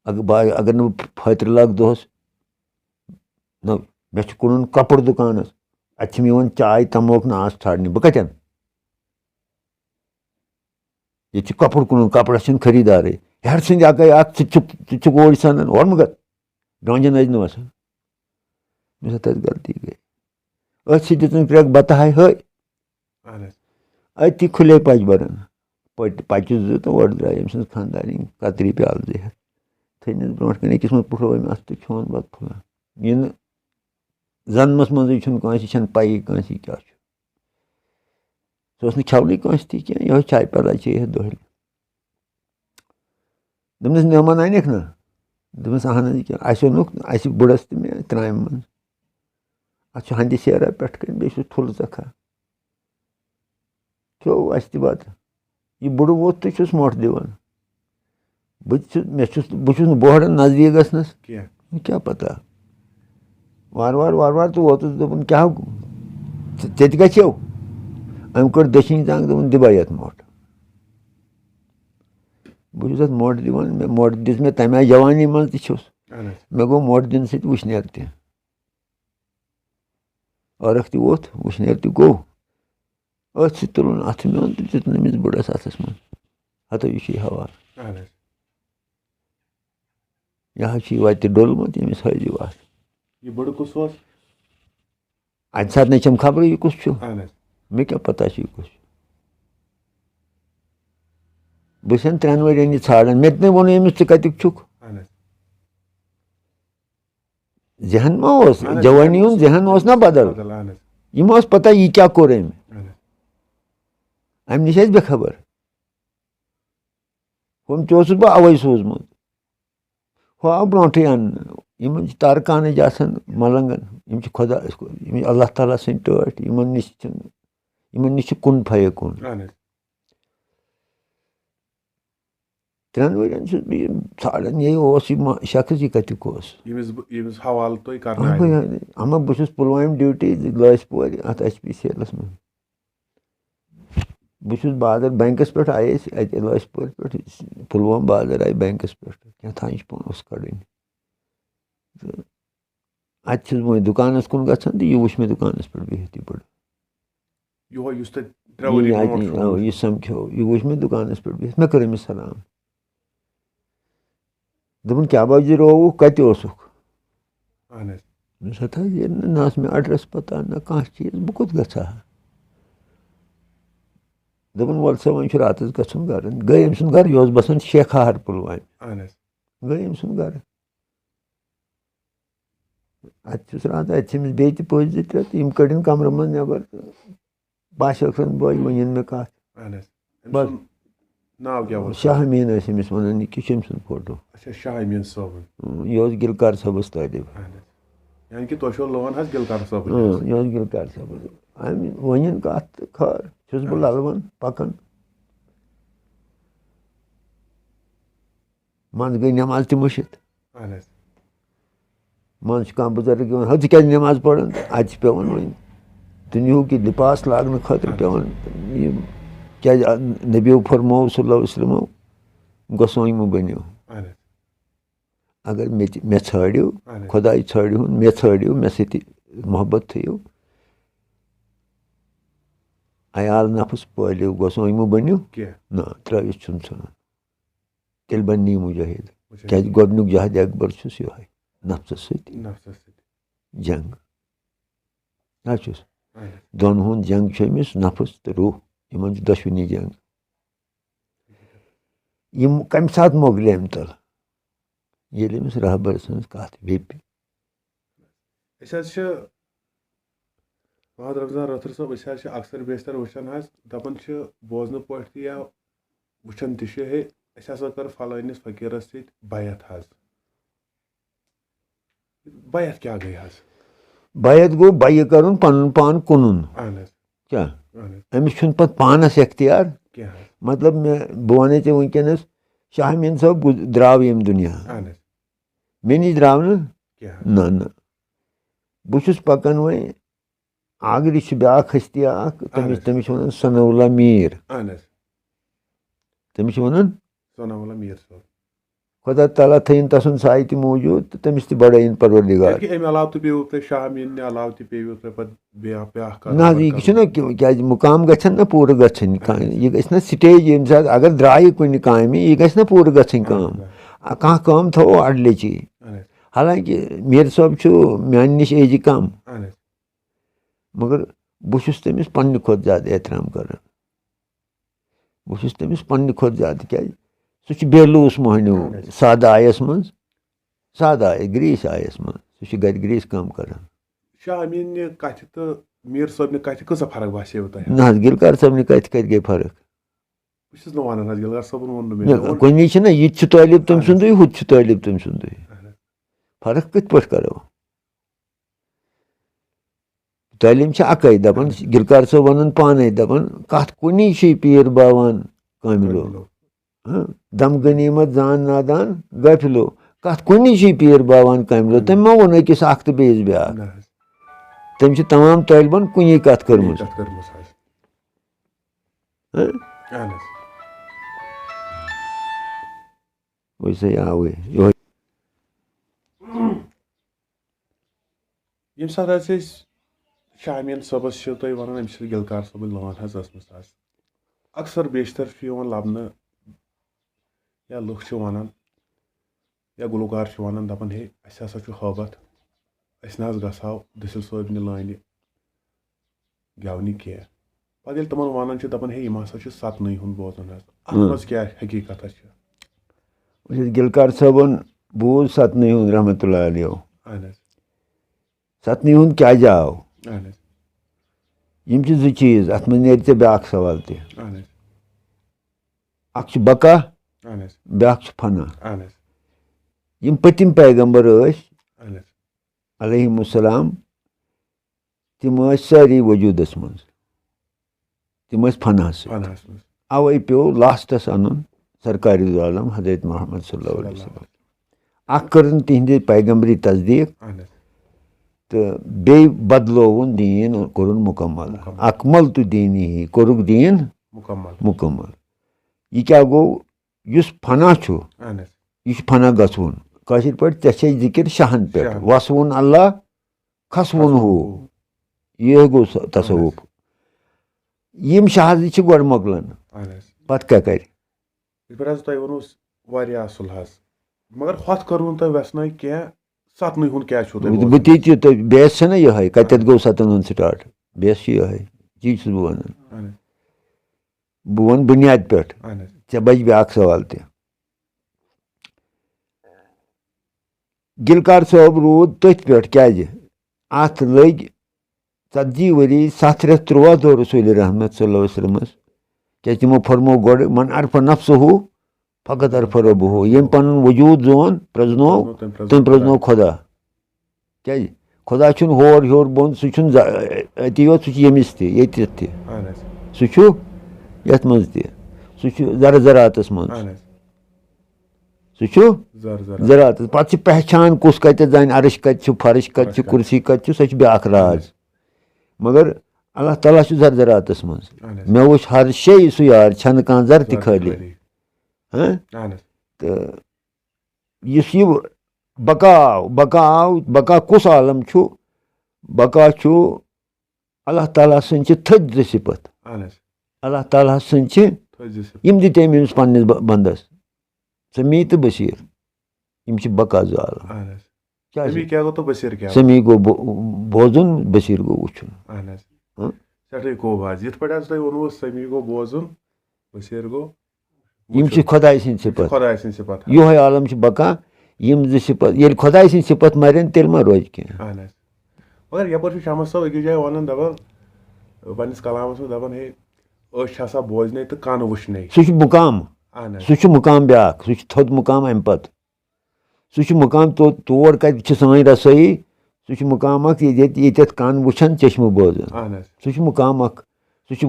A: اگر نہٕ بہٕ پھٔترِ لاگہٕ دۄہَس نہ مےٚ چھُ کٕنُن کَپُر دُکانَس اَتہِ چھِم یِوان چاے تَموکھ ناس ژھانٛڈنہِ بہٕ کَتہِ اَنہٕ ییٚتہِ چھُ کَپُر کٕنُن کَپرَس چھِنہٕ خٔریٖدارٕے ہیٚرٕ ژھٕنٛدِ اَکَے اکھ ژٕ تہِ چھُکھ اوٗرۍ سَنان اورٕ مگر ڈونٛجَن ٲسۍ نہٕ وَسان مےٚ دوٚپ تَتہِ غلطی گٔے أتھۍ سۭتۍ دِژٕن کرٛٮ۪کھ بَتہٕ ہاے ہٲے أتی کھُلے پچہِ بَرن پچہِ 2 تہٕ اورٕ درٛاے أمۍ سٕنٛز خانٛدارِنۍ کترِ پیالہٕ 2 ہٮ۪تھ تھٔنِس برونٛٹھ کَنہِ أکِس منٛز پھٕٹرو أمۍ اَتھٕ تہٕ کھیوٚن بَتہٕ پھوٚلا یہِ نہٕ زَنمَس منٛزٕے چھُنہٕ کٲنٛسہِ یہِ چھَنہٕ پَیی کٲنٛسہِ یہِ کیٛاہ چھُ سُہ اوس نہٕ کھٮ۪ونٕے کٲنٛسہِ تہِ کینٛہہ یِہوے چاے پیالہ چیٚیہِ دۄہلہِ دوٚپنَس مہمان اَنٮ۪کھ نا دوٚپمَس اہن حظ یہِ کیٛاہ اَسہِ اوٚنُکھ اَسہِ بٕڑَس تہٕ مےٚ ترٛامہِ منٛز اَتھ چھُ ہَنٛدِ سیرا پٮ۪ٹھ کَنۍ بیٚیہِ چھُس ٹھُلہٕ ژَکھا کھیوٚو اَسہِ تہِ بَتہٕ یہِ بٕڑٕ ووٚتھ تہٕ چھُس مۄٹھ دِوان بہٕ چھُس نہٕ بوہرَن نزدیٖک گژھنَس کیٛاہ پَتہ وارٕ وارٕ تہٕ ووتُس دوٚپُن کیٛاہ ژےٚ تہِ گژھیو أمۍ کٔڑ دٔچھِنۍ زنٛگ دوٚپُن دِ بہٕ یَتھ مۄٹھ بہٕ چھُس اَتھ مۄٹھ دِوان مےٚ مۄٹھ دِژ مےٚ تَمہِ آیہِ جوانی منٛز تہِ چھُس مےٚ گوٚو مۄٹھ دِنہٕ سۭتۍ وٕشنیر تہِ ٲرَکھ تہِ ووٚتھ وٕشنیر تہِ گوٚو أتھۍ سۭتۍ تُلُن اَتھٕ میون تہٕ دیُتُن أمِس بٕڑَس اَتھَس منٛز ہَتو یہِ چھُے حوالہٕ یہِ حظ چھُے وَتہِ ڈوٚلمُت ییٚمِس ہٲیزِو اَتھ اَتہِ ساتہٕ نَے چھَم خبرٕے یہِ کُس چھُ مےٚ کیٛاہ پَتہ چھُ یہِ کُس چھُ بہٕ چھَسَن 3 ؤرۍیَن یہِ ژھانٛڈان مےٚ تہِ نَے ووٚنُے أمِس ژٕ کَتیُک چھُکھ ذہن ما اوس جوانی ہُنٛد ذہن اوس نا بدل یِم ٲس پَتہ یہِ کیٛاہ کوٚر أمۍ اَمہِ نِش ٲسۍ بے خبر ہُم تہِ اوسُس بہٕ اَوَے سوٗزمُت ہُہ آو برونٛٹھٕے اَننہٕ یِمن چھِ تارکانٕچ آسان مَلنٛگَن یِم چھِ خۄدا یِم اللہ تعالیٰ سٕنٛدۍ ٹٲٹھۍ یِمن نِش چھِ کُن پھَیے کُن 3 ؤرۍیَن چھُس بہٕ یہِ ژھانٛڈان یے اوس یہِ شخص یہِ کَتیُک اوس اَما بہٕ چھُس پُلوامہِ ڈیوٗٹی لٲسۍ پورِ اَتھ HP سیلَس منٛز بہٕ چھُس بازر بٮ۪نٛکَس پٮ۪ٹھ آیے أسۍ اَتہِ لٲسۍ پورِ پٮ۪ٹھ پُلووم بازر آیہِ بٮ۪نٛکَس پٮ۪ٹھ کیٛاتھانۍ چھِ پونٛسہٕ کَڑٕنۍ تہٕ اَتہِ چھُس بہٕ وۄنۍ دُکانَس کُن گژھان تہٕ یہِ وٕچھ مےٚ دُکانَس پٮ۪ٹھ بِہِتھ یہِ بٕڑٕ یہِ سَمکھیو یہِ وٕچھ مےٚ دُکانَس پٮ۪ٹھ بِہِتھ مےٚ کٔر أمِس سلام دوٚپُن کیٛاہ باوجی رووُکھ کَتہِ اوسُکھ ہَتھ حظ ییٚلہِ نہٕ ٲس مےٚ اٮ۪ڈرَس پَتہ نہ کانٛہہ چیٖز بہٕ کوٚت گژھٕ ہا دوٚپُن وَلہٕ سا وۄنۍ چھُ راتَس گژھُن گرٕ گٔے أمۍ سُنٛد گرٕ یہِ اوس بَسان شیخار پُلوامہِ گٔے أمۍ سُنٛد گرٕ اَتہِ چھُس راتَس اَتہِ چھِ أمِس بیٚیہِ تہِ پٔژھۍ 2-3 تہٕ یِم کٔڑِن کَمرٕ منٛز نٮ۪بر تہٕ باسیٚکھ بٲے وۄنۍ یِن مےٚ کَتھ بَس شاہ امیٖن ٲسۍ أمِس وَنان یہِ کہِ چھُ أمۍ سُنٛد فوٹو یہِ اوس گِلکار صٲبَس طٲلِب یہِ اوس گِلکار صٲبَس ؤنِن کَتھ تہٕ خٲر چھُس بہٕ لَلوان پَکان منٛزٕ گٔے نٮ۪ماز تہِ مٔشِتھ منٛزٕ چھُ کانٛہہ بُزرٕگ یِوان ژٕ کیٛازِ نٮ۪ماز پَران تہٕ اَتہِ چھِ پٮ۪وان وۄنۍ دُنیہُک یہِ لِباس لاگنہٕ خٲطرٕ پٮ۪وان یِم کیٛازِ نبیو فرموو صلی اللہ علیہ وسلمو گۄسٲنۍ مہٕ بٔنِو اگر مےٚ ژھٲنٛڈِو خۄداے ژھٲنٛڈِہُن مےٚ ژھٲنٛڈِو مےٚ سۭتۍ محبت تھٲیِو عیال نفس پٲلِو گۄسٲنۍ مہٕ بٔنِو نہ ترٛٲوِتھ چھُنہٕ ژھٕنُن تیٚلہِ بَنہِ یہِ مُجاہِد کیٛازِ گۄڈٕنیُک جہادِ اکبر چھُس یِہوے نفسس سۭتۍ جنگ نہ چھُس دۄن ہُنٛد جنگ چھُ أمِس نفس تہٕ روح یِمن چھِ دۄشوٕنی جنگ یِم کمہِ ساتہٕ مۄکلہِ اَمہِ تل ییٚلہِ أمِس رہبر سٕنٛز کتھ ویٚپہِ
B: أسۍ حظ چھِ محمد رمضان رٲتھٕر صٲب أسۍ حظ چھِ اکثر بیشتر وٕچھان حظ دپان چھِ بوزنہٕ پٲٹھۍ تہِ یا وٕچھان تہِ چھِ ہے اَسہِ ہسا کٔر فلٲنِس فقیٖرس سۭتۍ بیعت حظ بیعت کیٛاہ گٔے حظ
A: بیعت گوٚو بیہِ کرُن پنُن پان کُنُن کیٛاہ أمِس چھُنہٕ پتہٕ پانس اختیار مطلب بہٕ ونَے ژےٚ وٕنکیٚنس شاہ میٖن صٲب درٛاو ییٚمہِ دُنیا مےٚ نِش درٛاو نہٕ نہ بہٕ چھُس پکان وۄنۍ آگرِ چھُ بیٛاکھ ہستی اکھ تٔمِس چھِ ونان ثناءاللہ میٖر تٔمِس چھِ ونان خۄدا تعالیٰ تھٲیِن تسُنٛد سایہِ تہِ موٗجوٗد تہٕ تٔمِس تہِ بڑٲیِن پروردِگار نہ حظ یہِ چھُنہ کیٛازِ مُقام گژھن نہ پوٗرٕ گژھٕنۍ یہِ گژھِ نہ سِٹیج ییٚمہِ ساتہٕ اگر درٛایہِ کُنہِ کامہِ یہِ گژھِ نہ پوٗرٕ گژھٕنۍ کٲم کانٛہہ کٲم تھاوو اَڑلیٚچی حالانکہِ میٖر صٲب چھُ میانہِ نِش ایجہِ کم مگر بہٕ چھُس تٔمِس پننہِ کھۄتہٕ زیادٕ احترام کران بہٕ چھُس تٔمِس پننہِ کھۄتہٕ زیادٕ کیٛازِ سُہ چھُ بیلوٗس موہنیوٗ سادٕ آیس منٛز سادٕ آیس گریٖس آیس منٛز سُہ چھُ گرِ گریٖس کٲم کران نہ حظ گِلکار صٲبنہِ کتھِ گٔے فرق کُنہِ وِزِ چھِنہ یہِ تہِ چھُ طٲلب تٔمۍ سُنٛدُے ہُہ تہِ چھُ طٲلب تٔمۍ سُنٛدُے فرق کِتھ پٲٹھۍ کرو تعلیٖم چھِ اکٲے دپان گِلکار صٲب ونان پانے دپان کتھ کُنی چھُے پیٖر باوان کٲمِلو دم غنیٖمت زان نادان غٲفِلو کتھ کُنی چھُے پیٖر باوان کٲمِلو تٔمۍ ما ووٚن أکِس اکھ تہٕ بیٚیِس بیٛاکھ تٔمۍ چھِ تمام طٲلبن کُنی کتھ کٔرمٕژ آوٕے
B: ییٚمہِ ساتہٕ حظ أسۍ شاہ میٖن صٲبس چھِ تُہۍ ونان أمِس چھِ گِلکار صٲبٕنۍ لٲن حظ ٲسمٕژ حظ اکثر بیشتر چھُ یِوان لبنہٕ یا لُکھ چھِ ونان یا گُلوکار چھِ ونان دپان ہے اسہِ ہسا چھُ حٲبت أسۍ نہ حظ گژھہو دٔسِل صٲبنہِ لٲنہِ گٮ۪ونہِ کینٛہہ پتہٕ ییٚلہِ تِمن ونان چھِ دپان ہے یِم ہسا چھِ ستنٕے ہُنٛد بوزان حظ اتھ منٛز کیٛاہ حقیٖقت حظ چھِ
A: گِلکار صٲبن بوٗز ستنٕے ہُنٛد رحمتہ اللہ علیہ ستنٕے ہُنٛد کیٛازِ آو یِم چھِ زٕ چیٖز اتھ منٛز نیرِ ژےٚ بیٛاکھ سوال تہِ اکھ چھُ بقا بیٛاکھ چھُ فنا یِم پٔتِم پیغمبر ٲسۍ علیہم السلام تِم ٲسۍ سٲری وجوٗدس منٛز تِم ٲسۍ فناہس سۭتۍ اوے پیٚو لاسٹس انُن سرکارِ دو عالم حضرت محمد صلی اللہ علیہ وسلم اکھ کٔرٕن تِہنٛدِ پیغمبری تصدیٖق تہٕ بیٚیہِ بدلووُن دیٖن کوٚرُن مُکمل اکمل تہٕ دیٖنی کوٚرُکھ دیٖن مُکمل یہِ کیٛاہ گوٚو یُس فنا چھُ یہِ چھُ فنا گژھوُن کٲشِر پٲٹھۍ ژےٚ چھے ذِکِر شاہن پٮ۪ٹھ وسوُن اللہ کھسوُن ہُہ یہِ گوٚو تصوُف یِم شاہزٕ چھِ گۄڈٕ مۄکلان پتہٕ کیٛاہ کرِ
B: تۄہہِ ووٚنوُ واریاہ اصٕل حظ مگر ہۄتھ کٔروٕ نہٕ تۄہہِ ویژنٲے کینٛہہ ستنٕے ہُنٛد کیٛاہ چھُو
A: بہٕ تی تۄہہِ بیس چھےٚ نا یِہے کتٮ۪تھ گوٚو ستن ہُنٛد سٹاٹ بیس چھِ یِہے تی چھُس بہٕ ونان بہٕ ونہٕ بُنیاد پٮ۪ٹھ ژےٚ بچہِ بیٛاکھ سوال تہِ گِلکار صٲب روٗد تٔتھۍ پٮ۪ٹھ کیٛازِ اتھ لٔگۍ 40 ؤری 7 رٮ۪تھ 13 دۄہ رسوٗلِ رحمت صلی اللہ علیہ وسلمس کیٛازِ تِمو فرمو گۄڈٕ من عرفہ نفسہُ فقط عرفہ ربہُ ییٚمۍ پنُن وجوٗد زون پرٛزنوو تٔمۍ پرٛزنوو خۄدا کیٛازِ خۄدا چھُنہٕ ہور ہیوٚر بۄن سُہ چھُنہٕ أتی یوت سُہ چھُ ییٚمِس تہِ ییٚتہِ تہِ سُہ چھُ یَتھ منٛز تہِ سُہ چھُ زراعتس منٛز سُہ چھُ زراعتس پَتہٕ چھِ پہچان کُس کَتٮ۪تھ زانہِ عرش کَتہِ چھُ فرش کَتہِ چھُ کُرسی کَتہِ چھُ سۄ چھِ بیٛاکھ راز مگر اللہ تعالیٰ چھُ زراعتس منٛز مےٚ وٕچھ ہر شے سُہ یار چھَنہٕ کانٛہہ زر تہِ خٲلی تہٕ یُس یہِ بقا کُس عالم چھُ بقا چھُ اللہ تعالیٰ سٕنٛدۍ چھِ تھٔدۍ زٕ صِفت اللہ تعالیٰ سٕنٛدۍ چھِ یِم دِتۍ أمۍ پنٛنِس بنٛدس سمیع تہٕ بصیٖر یِم چھِ بقا زٕ عالم سمیع گوٚو بوزُن بصیٖر گوٚو وٕچھُن یِم چھِ خۄداے سٕنٛدۍ صِفت یِہوے عالم چھُ بقا یِم زٕ صِفت ییٚلہِ خۄداے سٕنٛدۍ صِفت مرن تیٚلہِ ما روزِ کینٛہہ
B: مگر یپٲرۍ چھُ شمس صٲب أکِس جایہِ ونان دپان پننِس کلامس منٛز دپان ہے أچھ چھِ آسان بوزنے تہٕ کن وٕچھنے
A: سُہ چھُ مُقام سُہ چھُ مُقام بیٛاکھ سُہ چھُ تھوٚد مُقام امہِ پتہٕ سُہ چھُ مُقام تور کتہِ چھِ سٲنۍ رسٲیی سُہ چھُ مُقام اکھ ییٚتٮ۪تھ کن وٕچھان چشمہٕ بوزان سُہ چھُ مُقام اکھ سُہ چھُ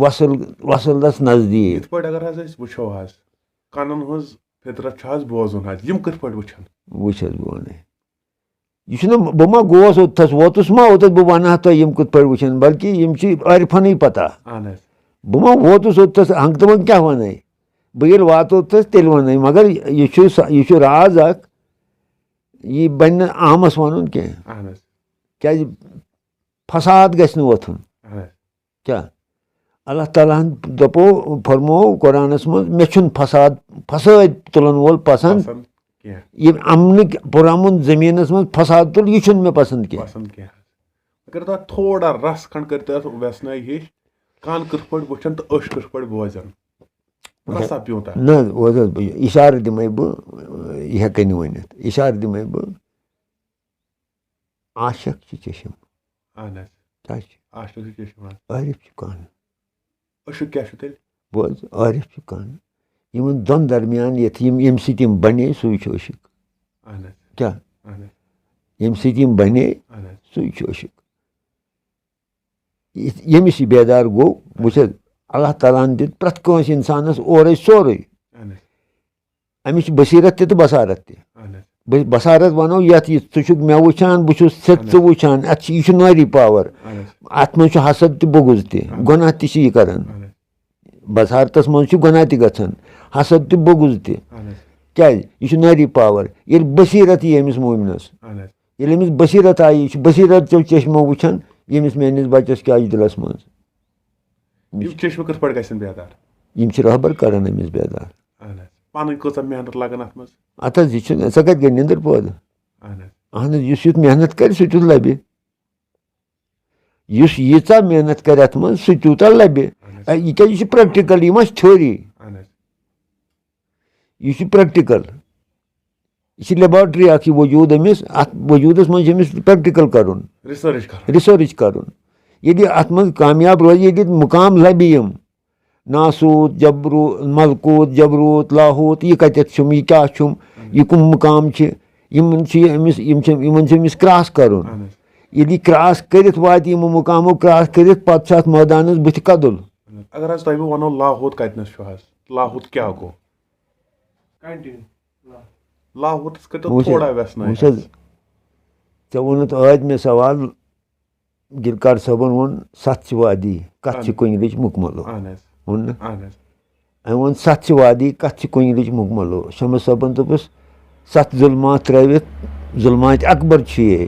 A: وصلس نزدیٖک
B: یِتھ پٲٹھۍ اگر حظ أسۍ وٕچھو حظ کنن ہٕنٛز فطرت چھُ حظ بوزُن حظ یِم کِتھ پٲٹھۍ وٕچھن
A: وٕچھ حظ بہٕ وَنَے یہِ چھُنہٕ بہٕ ما گوس اوٚتتھس ووتُس ما اوٚتتھ بہٕ ونہٕ ہا تۄہہِ یِم کِتھ پٲٹھۍ وٕچھن بلکہِ یِم چھِ عارفنٕے پتہ بہٕ ما ووتُس اوٚتتھس ہنٛگہٕ تہٕ منٛگہٕ کیٛاہ وَنَے بہٕ ییٚلہِ واتہٕ اوٚتتھس تیٚلہِ وَنَے مگر یہِ چھُ راز اکھ یہِ بنہِ نہٕ عامس وَنُن کینٛہہ کیٛازِ فساد گژھِ نہٕ وۄتھُن کیٛاہ اللہ تعالیٰ ہن دپو فرموو قرآنس منٛز مےٚ چھُنہٕ فسٲدۍ تُلن وول پسنٛد یِم امنٕکۍ پُرامُن زٔمیٖنس منٛز فساد تُل یہِ چھُنہٕ مےٚ پسنٛد کینٛہہ
B: اگر تۄہہِ تھوڑا رس کھنٛڈ کٔرِتھ اتھ ویژنٲے ہِش کن کِتھ پٲٹھۍ وٕچھن تہٕ أچھ کِتھ پٲٹھۍ بوزن
A: نہ وۄنۍ حظ بہٕ اِشارٕ دِمے بہٕ یہِ ہٮ۪کَے نہٕ ؤنِتھ اِشارٕ دِمے بہٕ عاشق چھِ چشم کیٛاہ چھِ عارف چھُ کن بوز عارف چھُ کن یِمن دۄن درمیان ییٚمہِ سۭتۍ یِم بنے سُے چھُ عشق کیٛاہ ییٚمہِ سۭتۍ یِم بنے سُے چھُ عشق ییٚمِس یہِ بیدار گوٚو وٕچھ حظ اللہ تعالیٰ ہن دِتۍ پرٛٮ۪تھ کٲنٛسہِ اِنسانس اورے سورُے أمِس چھِ بصیٖرت تہِ تہٕ بصارت تہِ بصارت ونو یتھ یہِ ژٕ چھُکھ مےٚ وٕچھان بہٕ چھُس ژٕ وٕچھان یہِ چھُ نٲری پاور اتھ منٛز چھُ حسد تہِ بغض تہِ گۄناہ تہِ چھِ یہِ کران بصارتس منٛز چھُ گۄناہ تہِ گژھان حسد تہِ بغض تہِ کیٛازِ یہِ چھُ نٲری پاور ییٚلہِ بصیٖرت یی أمِس مومنس ییٚلہِ أمِس بصیٖرت آیہِ یہِ چھُ بصیٖرت چو چشمو وٕچھان ییٚمِس میٲنِس بچس کیٛاہ چھُ دِلس منٛز یِم چھِ رہبر کران أمِس بیدار اتھ حظ یہِ چھُنہٕ سۄ کتہِ گٔے نِندٕر پٲدٕ اہن حظ یُس یُتھ محنت کرِ سُہ تیُتھ لبہِ یُس ییٖژاہ محنت کرِ اتھ منٛز سُہ تیوٗتاہ لبہِ یہِ کیٛازِ یہِ چھُ پریکٹِکل یہِ ما چھِ تھیوری یہِ چھُ پریکٹِکل یہِ چھِ لیبارٹری اکھ یہِ وجوٗد أمِس اتھ وجوٗدس منٛز چھُ أمِس پریکٹِکل کرُن رِسٲرٕچ کرُن ییٚلہِ یہِ اتھ منٛز کامیاب روزِ ییٚلہِ مُقام لبہِ یِم ناسوٗت جبروٗت ملکوٗت جبروٗت لاہوٗت یہِ کتٮ۪تھ چھُم یہِ کیٛاہ چھُم یہِ کٕم مُقام چھِ یِمن چھُ یِمن چھُ أمِس کراس کرُن ییٚلہِ یہِ کراس کٔرِتھ واتہِ یِمو مُقامو کراس کٔرِتھ پتہٕ چھُ اتھ مٲدانس بٕتھِ کدُل
B: اگر حظ تۄہہِ بہٕ ونو لاہوٗت کتنس چھُ حظ لاہوٗت کیٛاہ گوٚو
A: وٕچھ حظ ژےٚ ووٚنُتھ ٲدۍ مےٚ سوال گِلکار صٲبن ووٚن ستھ چھِ وادی کتھ چھِ کُنِلٕچ مُکملو ووٚن نہٕ أمۍ ووٚن ستھ چھِ وادی کتھ چھِ کُنِلٕچ مُکملو شمس صٲبن دوٚپُس ستھ ظُلمات ترٲوِتھ ظُلمات اکبر چھُ یے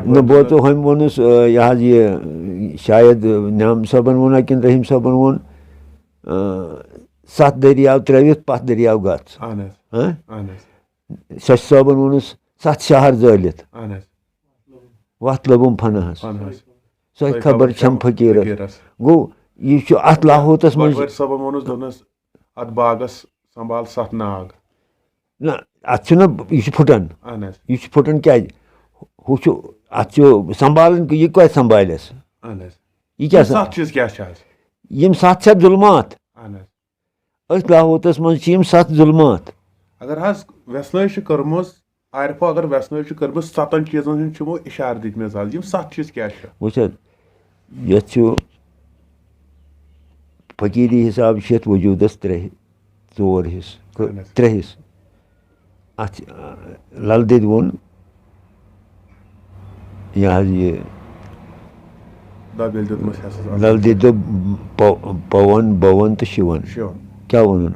A: نہ بوتو ہُمۍ ووٚنُس یہِ حظ یہِ شاید نعام صٲبن ووٚنا کِنہٕ رحیٖم صٲبن ووٚن ستھ دٔریاو ترٲوِتھ پتھ دٔریاو گژھ شش صٲبن ووٚنُس ستھ شہر زٲلِتھ وتھ لوٚبُم فناہس سۄے خبر چھم فقیٖرس گوٚو یہِ چھُ اتھ لاہوٗتس منٛز نہ اتھ چھُنہ یہِ چھُ پھُٹان کیٛازِ ہُہ چھُ اتھ چھُ سنبھالُن یہِ کتہِ سنبھالٮ۪س یہِ کیٛاہ یِم ستھ چھےٚ ظُلمات أتھۍ لاہوٗتس منٛز چھِ یِم ستھ ظُلمات
B: اگر حظ ویژنٲے چھِ کٔرمٕژ आरिफो अगर वेस्नोव छ कर्मस 7 चीजन हन छमो इशार दितमेस आज यम 7 चीज क्या छ
A: वुचत यत छु फकीरी हिसाब छत वजूदस 4 हिस 3 हिस अत लल दिद वोन ये लल दिद पवन भवन तो शिवन क्या वन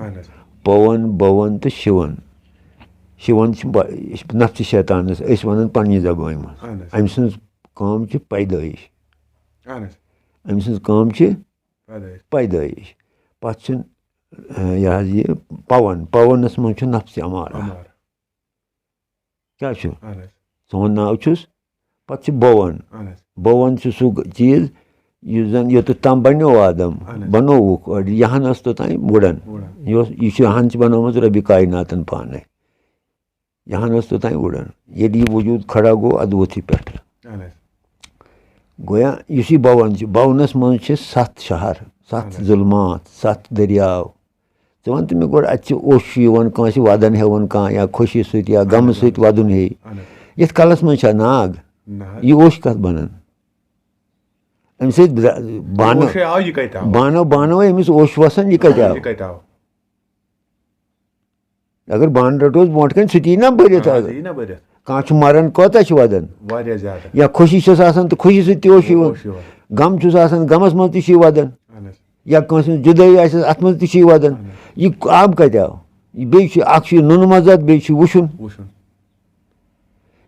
A: पवन भवन तो शिवन शिवन नफ्स शैतानस वन पन्नी जबान मज अम सज काम पैदाइश अम सज काम पैदाइश पत यह पवन पवनस मज नफ्स अमारा क्या सोन नाव छुस पत भवन भवन सह चीज जन योत तम बनो आदम बनोवुक यहन तोतान वुडन यह हन बनोमत रबी कायनातन पाने यहन तोतान वुडन ये वजूद खड़ा गो अदवथी पे गोया इस भवन भवनस मज 7 शहर 7 जुल्मात 7 दरियाव च वन तो मे गो ओश कंस वदन हेवन कह या खुशी सत या गम सत वदन हे ये कलस मज नाग यह ओश कत बनन अम बानो बानो अमिस ओश वसन यह कत आव अगर बान रटोस ब्रोट कन सती ना भरित कह मरन कौत वदन या खुशी तो खुशी सत ओश गम गमस मज त वदन या कंस जुदाई अत मज त वदन यह आब कत आव बे नुन मजद बे वुशुन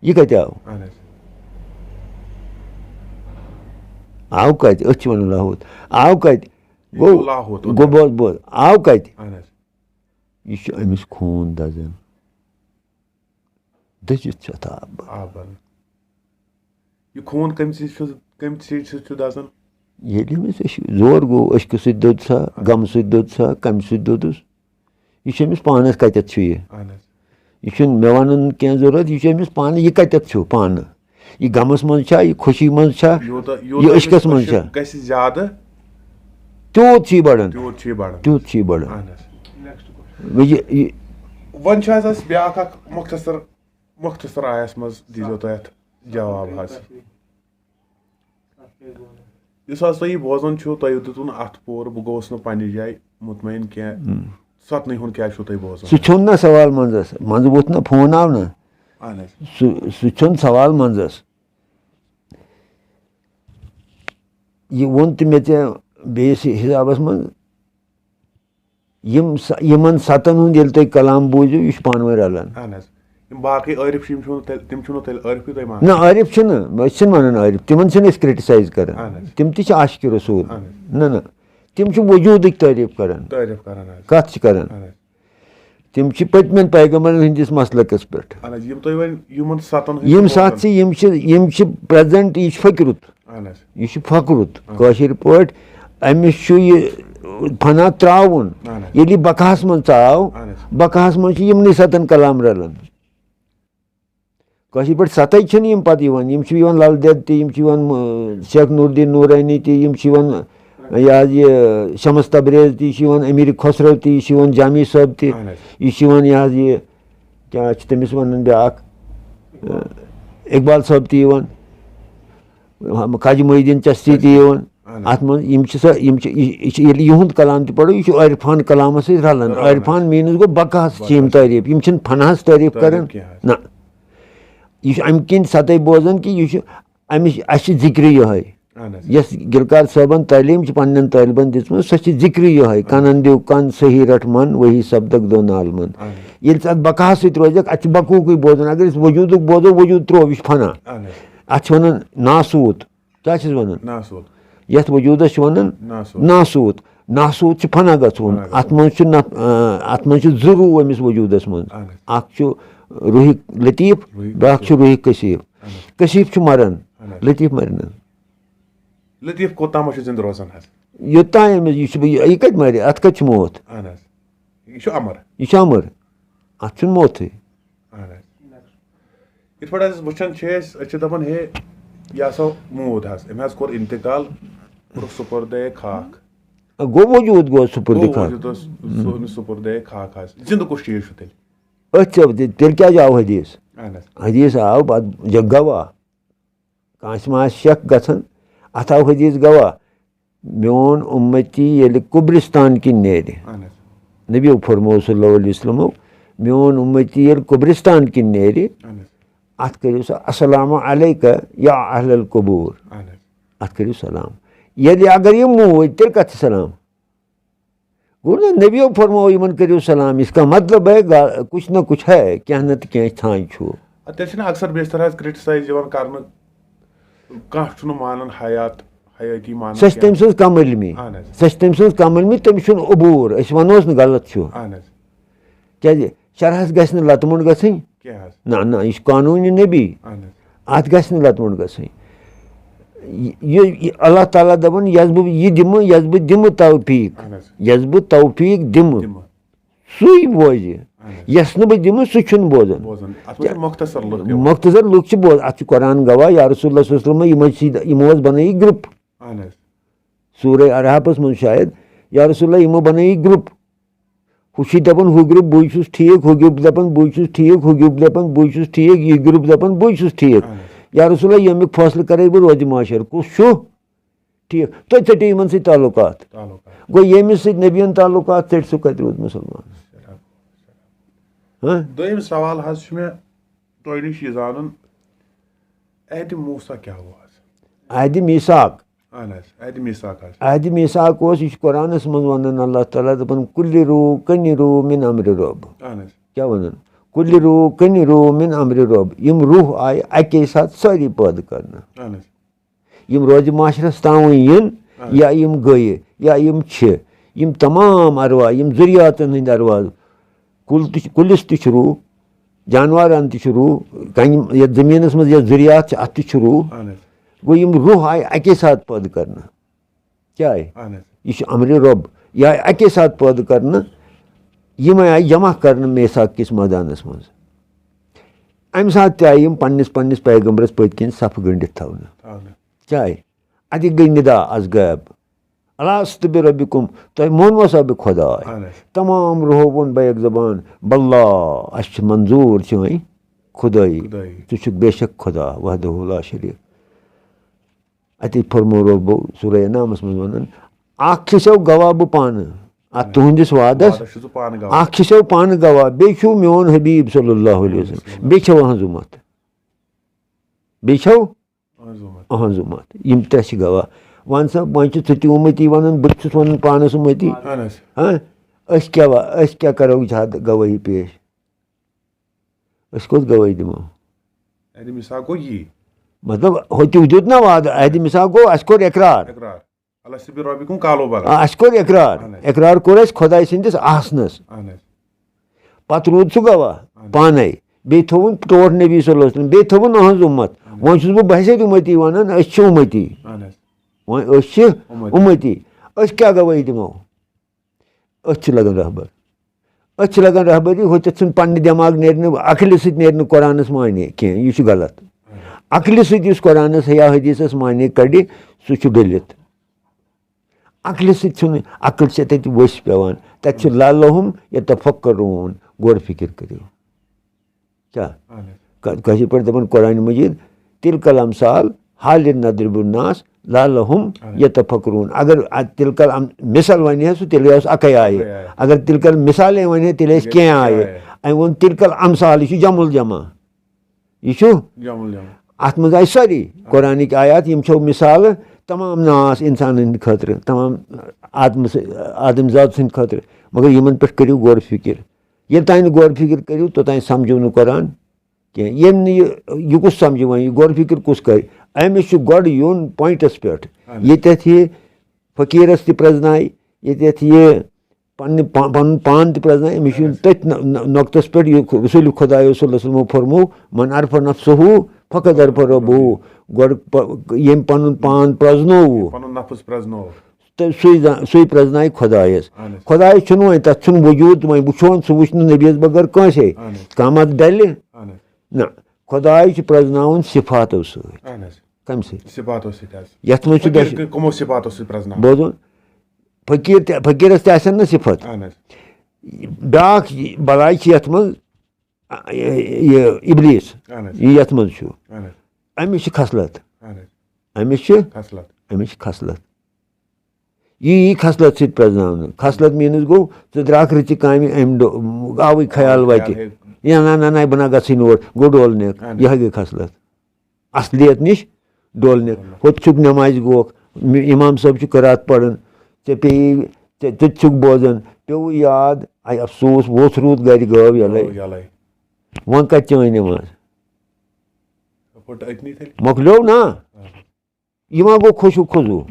A: यह कत आव कत वन लाहौत आव कत गो बोध आव कत यह अमिस खून दजन दजित
B: यह खून कम दजन
A: ये जोर गो अश्क सत दोद सा गम सत दोद सा कम सत दोदस यह अमिस पानस कत यह मे वन क्या जरूरत यह अमिस पान यह कत पान यह गमस मज यह खुशी मज यह अश्कस मज तूत बढ़ान तूत बढ़ान
B: वन ब्या मुख्तसर आयस मज दीजो तुम जवाब इस तुम बोजान तुम दितुन अत पोर बह गोस पन्ने जाए मुतमैन क्या सतन हुन क्या तुम बोजान
A: सह ना सवाल मंजस मंज वोत ना फोन आव ना सह सवाल मंजस यह वोन तो मे बेस हिसाबस मज यमन 7 हुंद ये तुम कलाम बूझो यह पानवे रलान
B: बाकी आरिफ तम
A: ना आरिफ वन आरिफ तिमन क्रिटिसाइज कर तम आशिक रसूल ना ना तम वजूद तारीफ कर कत कर तम पतमन पैगम्बरन हंदिस मसलकस पे यम सात प्रेजेंट यह फकरुत यह फकरुत कशिर पे अमिस फना त्रावन ये बकास मन आव बकास मन यमन 7 कलाम रलान कशिर पे 7 यम पे लल देद तम शेख नूरुद्दीन नूरानी तम यह शमस तबरेज तम अमीर खसरो तम जामी साहब तह यह क्या तमिस वन ब्या इकबाल साहब तह काजी मोहिद्दीन चिश्ती तह अत मज कलाम तह पढ़ो यह इरफान कलाम सत रलान इरफान मीनस गो बकास तारीफ यम फनाहस तारीफ कर ना यह अम किन सतह बोजान कि यह अमिस जिक्र यह यस गिलकार साहबन तालीम पन्न तालिबन दिम सह जिक्र यह कनन दिव कन सही रट मन वही सब्दक दो नाल मन ये बकास सत रोज अत बकूक बोजान अगर वजूद बोजो वजूद त्रो यह फना अत वन नासूत क्या वन यथ वजूदस वन नासूत नासूत फना गन अत मज जरू अमिस वजूदस मज रूही लतीफ़ बाक रूही कसीफ कसीफ मरन लतीफ़ मरन
B: लतीफ़ कोताम जिंद रोजान
A: योतान यह कत मर अत कत मौत
B: यह अमर
A: अत मौत
B: इत पे वुचान दपान हे यह हसा मूद अम कोर इंतकाल सुपुर्दे खाक
A: गो वजूद गो सुपुर्दे
B: सुपुर्दे खाक जिंद कुछ चीज तेल
A: तेल क्या आव हदीस حدیٖث آو پَتہٕ گواہ کٲنٛسہِ ما آسہِ شک گژھان اَتھ آو حدیٖث گواہ میون اُمتی ییٚلہِ قبرِستان کِنۍ نیرِ نبیو فرموو صلی اللہ علیہ وسلمو میون اُمتی ییٚلہِ قبرِستان کِنۍ نیرِ اَتھ کٔرِو سا اَسلامُ علیکَ یا اہل القبوٗر اَتھ کٔرِو سلام ییٚلہِ اگر یِم موٗدۍ تیٚلہِ کَتھ چھِ سلام گوٚو نا نبیو فرموو یِمن کٔرِو سلام اِس کا مطلب ہے کُچھ نہ کُچھ ہے کینٛہہ نتہٕ کینٛہہ ژھانٛڈ چھُ
B: تیٚلہِ چھِنہٕ اکثر بیشتر حظ کرٹسایز یِوان کرنہٕ کانٛہہ چھُنہٕ مانان حیٲتی مانان
A: سۄ چھِ تٔمۍ سٕنٛز کم علمی سۄ چھِ تٔمۍ سٕنٛز کم علمی تٔمِس چھُنہٕ عبوٗر أسۍ وَنوس نہٕ غلط چھُ کیٛازِ شرحس گژھِ نہٕ لَتہٕ موٚنٛڈ گژھٕنۍ نہ نہ یہِ چھُ قانوٗنی نبی اَتھ گژھِ نہٕ لَتہٕ موٚنٛڈ گژھٕنۍ یہِ اللہ تعالیٰ دَپان یۄس بہٕ یہِ دِمہٕ یۄس بہٕ دِمہٕ توفیٖق یۄس بہٕ توفیٖق دِمہٕ سُے بوزِ یۄس نہٕ بہٕ دِمہٕ سُہ چھُنہٕ بوزان مۄختصر لُکھ چھِ بوزان اَتھ چھُ قرآن گواہ یا رسول اللہ صلی اللہ علیہ وسلم یِمو حظ بَنٲیِکھ گرُپ سورہ ارحافَس منٛز شاید یا رسول اللہ یِمو بَنٲیِکھ گرُپ ہُہ چھِ دَپان ہُہ گرُپ بٕے چھُس ٹھیٖک ہُہ گرُپ دَپان بٕے چھُس ٹھیٖک ہُہ گرُپ دَپان بٕے چھُس ٹھیٖک یہِ گرُپ دَپان بٕے چھُس ٹھیٖک یا رسول اللہ ییٚمیُک فٲصلہٕ کَرے بہٕ روزِ ماشر کُس چھُ ٹھیٖک تُہۍ ژٔٹِو یِمن سۭتۍ تعلُقات گوٚو ییٚمِس سۭتۍ نبیَن تعلُقات ژٔٹۍ سُہ کَتہِ روٗد مُسلمان
B: دوٚیِم سوال حظ چھُ مےٚ تۄہہِ نِش یہِ زانُن عہدِ موٗسا کیٛاہ گوٚو حظ
A: عہدِ میٖثاق
B: عہدِ
A: میٖثاق اوس یہِ چھُ قرآنَس منٛز وَنان اللہ تعالیٰ دَپان کُلہِ روٗ کٔنہِ روٗ مِن اَمرِ رۄب کیٛاہ وَنان کُلہِ روٗ کٔنہِ روٗ مِن اَمرِ رۄب یِم روح آیہِ اَکے ساتہٕ سٲری پٲدٕ کرنہٕ یِم روزِ معاشرَس تام وۄنۍ یِن یا یِم گٔیہِ یا یِم چھِ یِم تمام اَروا یِم ذُریاتَن ہٕنٛدۍ اَرواز کُلِس تہِ چھُ روح جانوارَن تہِ چھُ روح کَنہِ یَتھ زٔمیٖنَس منٛز یَتھ ذُریات چھِ اَتھ تہِ چھُ روح گوٚو یِم روح آیہِ اَکے ساتہٕ پٲدٕ کرنہٕ کیٛاہ آیہِ یہِ چھُ اَمرِ رۄب یہِ آیہِ اَکے ساتہٕ پٲدٕ کرنہٕ یِمے آیہِ جمع کرنہٕ میٖثاق کِس مٲدانَس منٛز اَمہِ ساتہٕ تہِ آیہِ یِم پنٕنِس پیغمبرس پٔتۍ کِنۍ صفہٕ گٔنڈِتھ تھاونہٕ کیٛاہ آیہِ اَتہِ گٔے نِدا ازغیب الستُ بربِکُم تۄہہِ مونوا سا بہٕ خۄداے تمام روحو ووٚن بیک زبان باللہ اَسہِ چھُ منظوٗر چٲنۍ خُدٲیی ژٕ چھُکھ بے شک خۄدا وحدہُ لا شریٖک اَتے فرمو رۄبو سورہ انعامَس منٛز وَنان اکھ چھِسو گواہ بہٕ پانہٕ اَتھ تُہنٛدِس وادس اکھ چھِسو پانہٕ گواہ بیٚیہِ چھُو میون حبیٖب صلی اللہ علیہ وسلم بیٚیہِ چھو أہٕنٛز اُمت بیٚیہِ چھو أہٕنٛز اُمت یِم ترٛےٚ چھِ گواہ وَن سا وۄنۍ چھُ ژٕ تہِ اُمتی وَنان بہٕ تہِ چھُس وَنان پانَس اُمتی أسۍ کیٛاہ کَرو زیادٕ گوٲہی پیش أسۍ کوٚت گوٲہی دِمو مطلب ہُہ تہِ دیُت نہ وعدٕ عہدِ میٖثاق گوٚو اَسہِ کوٚر اقرار اَسہِ کوٚر اقرار کوٚر اَسہِ خۄداے سٕنٛدِس آسنَس پَتہٕ روٗد سُہ گواہ پانے بیٚیہِ تھووُن ٹوٹھ نبی صلی اللہ علیہ وسلم بیٚیہِ تھووُن أہٕنٛز اُمت وۄنۍ چھُس بہٕ بحث اُمتی وَنان أسۍ چھِ اُمتی وۄنۍ أسۍ چھِ اُمتی أسۍ کیٛاہ گوٲہی دِمو أسۍ چھِ لگان رہبٔری ہُتٮ۪تھ ژھٕن پننہِ دٮ۪ماغ نیرِ نہٕ عقلہِ سۭتۍ نیرِ نہٕ قرآنَس معنی کینٛہہ یہِ چھُ غلط عقلہِ سۭتۍ یُس قرآنَس یا حدیٖثَس معنی کَڑِ سُہ چھُ ڈٔلِتھ عقلہِ سۭتۍ چھُنہٕ عقل چھِ تَتہِ ؤسۍ پٮ۪وان تَتہِ چھُ لعلہُم یتفکرون غور فِکر کٔرِو کیٛاہ کٲشِر پٲٹھۍ دَپان قرآنِ مجیٖد تِلکل امثال حالِن نضرب الناس لعلہُم یتفکرون اگر تِلکل مِثال وَنہِ ہے سُہ تیٚلے ٲس اَکٕے آیہِ اگر تِلکل مِثالے وَنہِ ہے تیٚلہِ ٲسۍ کینٛہہ آیہِ أمۍ ووٚن تِلکل امثال یہِ چھُ جمُل جمع یہِ چھُ اَتھ منٛز آیہِ سٲری قرآنٕکۍ آیات یِم چھو مِثالہٕ تمام ناس اِنسانن ہٕنٛدِ خٲطرٕ تمام آدم زاد سٕنٛدِ خٲطرٕ مگر یِمن پٮ۪ٹھ کٔرِو غور فِکر ییٚلہِ تانۍ نہٕ غور فِکر کٔرِو توٚتانۍ سمجھو نہٕ قرآن کینٛہہ ییٚمۍ نہٕ یہِ کُس سمجھِ وۄنۍ یہِ غور فِکر کُس کَرِ أمِس چھُ گۄڈٕ یُن پویِنٹَس پٮ۪ٹھ ییٚتٮ۪تھ یہِ فقیٖرس تہِ پرٛزنایہِ ییٚتٮ۪تھ یہِ پَنُن پان تہِ پرٛزنایہِ أمِس چھُ یُن تٔتھۍ نۄقتَس پٮ۪ٹھ یہِ رسوٗلِ خۄدایو صلی اللہ علیہ وسلمو فرموو من عرفہ نفسہُ فقد عرفہ ربہُ گۄڈٕ ییٚمۍ پَنُن پان پرٛزنووُ تہٕ سُے پرٛزنایہِ خۄدایَس خۄدایَس چھُنہٕ وۄنۍ تَتھ چھُنہٕ وجوٗد وۄنۍ وٕچھون سُہ وٕچھ نہٕ نبیَس بغٲر کٲنٛسے کانٛہہ اَتھ ڈَلہِ نہ خۄداے چھُ پرٛزناوُن صِفاتو سۭتۍ کَمہِ سۭتۍ یَتھ منٛز چھُ بوزُن فقیٖرَس تہِ آسن نہ صِفت بیٛاکھ بَلاے چھِ یَتھ منٛز یہِ اِبلیٖس یہِ یَتھ منٛز چھُ أمِس چھِ خصلت أمِس چھِ خصلت یہِ خصلت سۭتۍ پرٛزناونہٕ خصلت میٖنٕز گوٚو ژٕ درٛاکھ رٕژِ کامہِ اَمہِ دۄہ آوٕے خیال وَتہِ نہ بہٕ نہ گژھٕے نور گوٚو ڈولنیک یِہے گٔے خصلت اَصلِیت نِش ڈولنیک ہوٚتہِ چھُکھ نٮ۪مازِ گوکھ اِمام صٲب چھُ قرات پَران ژےٚ پیٚیی ژٕ تہِ چھُکھ بوزان پیوٚوُے یاد آے افسوٗس ووٚژھ روٗد گرِ گٲو یَلَے وۄنۍ کَتہِ چٲنۍ نٮ۪ماز مۄکلیو نا یہِ ما گوٚو خوشوٗ کھوٚزوٗ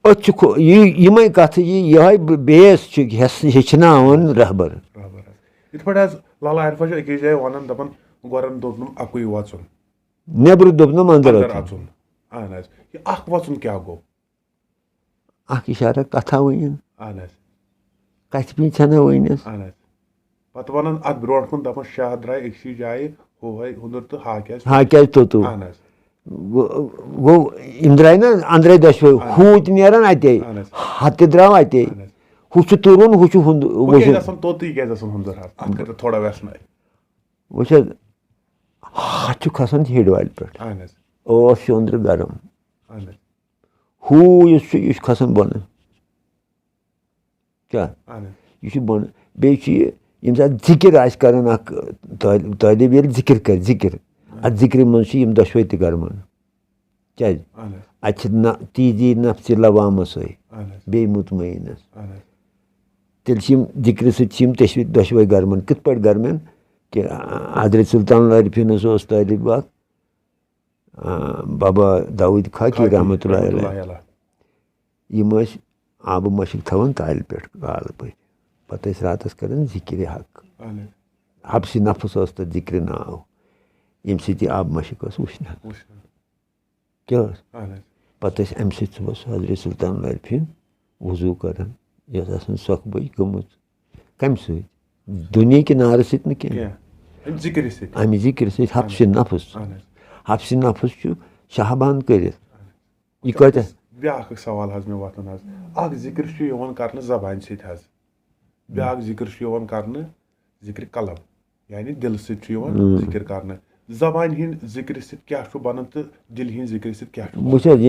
A: أتھۍ چھُ یِمے کَتھٕ یِہوے بیس چھُ ہیٚچھناوان رہبر
B: یِتھ پٲٹھۍ حظ لالا عرفان چھُ أکِس جایہِ وَنان دَپان گۄڈَن دوٚپنُم اَکُے وَژُن
A: نیٚبرٕ دوٚپنُم اَندر
B: اَژُن اہن حظ یہِ اکھ وَژُن کیٛاہ گوٚو
A: اکھ اِشارہ کَتھا ؤنِن
B: اہن حظ
A: کَتھِ پیٚیہِ ژھٮ۪نان ؤنِس
B: اہن حظ پَتہٕ وَنان اَتھ برونٛٹھ کُن دَپان شاہ درٛاے أکسٕے جایہِ ہوے ہُندُر تہٕ ہا
A: کیٛازِ توٚتُو
B: اہن حظ
A: گوٚو یِم درٛاے نا أنٛدرے دۄشوے ہوٗ تہِ نیران اَتے ہَتہٕ تہِ درٛاو اَتے ہُہ چھُ تُرُن ہُہ چھُ
B: توٚتُے کیٛازِ آسان ہُندُر اَتھ کٔرِتھ تھوڑا وٮ۪سنٲے
A: وٕچھ حظ ہَتھ چھُ کھسان ہِڑِ والہِ پٮ۪ٹھ
B: اہن حظ
A: ٲس چھُ أنٛدرٕ گرم
B: اہن حظ
A: ہوٗ یُس چھُ یہِ چھُ کھسان بۄنہٕ کیٛاہ یہِ چھُ بۄنہٕ بیٚیہِ چھُ یہِ ییٚمہِ ساتہٕ ذِکِر آسہِ کَران اکھ طٲلب ییٚلہِ ذِکِر کَرِ ذِکِر اَتھ ذِکرِ منٛز چھِ یِم دۄشوے تہِ گرمان کیٛازِ اَتہِ چھِ تیٖزی نفژِ لوامَسٕے بیٚیہِ مُطمعیٖنَس تیٚلہِ چھِ یِم ذِکرِ سۭتۍ چھِ یِم دۄشوے گرمان کِتھ پٲٹھۍ گرمان کہِ حضرت سُلطان العارفیٖنَس اوس طٲلب اکھ بابا داوٗد خاکی رحمتہ اللہ علیہ یِم ٲسۍ آبہٕ مشِک تھاوان تالہِ پٮ۪ٹھ کالہٕ پٲٹھۍ پَتہٕ ٲسۍ راتَس کَران ذِکرِ حق حبسہِ نفس ٲس تَتھ ذِکرِ ناو ییٚمہِ سۭتۍ یہِ آبہٕ مشِک ٲس وٕچھنان کیٛاہ ٲس پَتہٕ ٲسۍ اَمہِ سۭتۍ صُبحس حضرت سُلطان العارفیٖن وضوٗ کَران یہِ ٲس آسان سۄکھٕ بٔج گٔمٕژ کَمہِ سۭتۍ دُنہِکہِ نارٕ سۭتۍ نہٕ کینٛہہ اَمہِ ذِکرِ سۭتۍ حبسہِ نفس حبسہِ نفس چھُ شاہبان کٔرِتھ یہِ کۭتیاہ
B: بیٛاکھ اکھ سوال حظ مےٚ وۄتھان حظ اکھ ذِکر چھُ یِوان کرنہٕ زبانہِ سۭتۍ حظ بیٛاکھ ذِکر چھُ یِوان کرنہٕ ذِکرِ قلب یعنی دِلہٕ سۭتۍ چھُ یِوان ذِکر کرنہٕ زبانہِ ہِنٛدۍ ذِکرِ سۭتۍ کیٛاہ چھُ بنان تہٕ دِلہِ ہِنٛدۍ ذِکرِ سۭتۍ کیٛاہ چھُ
A: وٕچھ حظ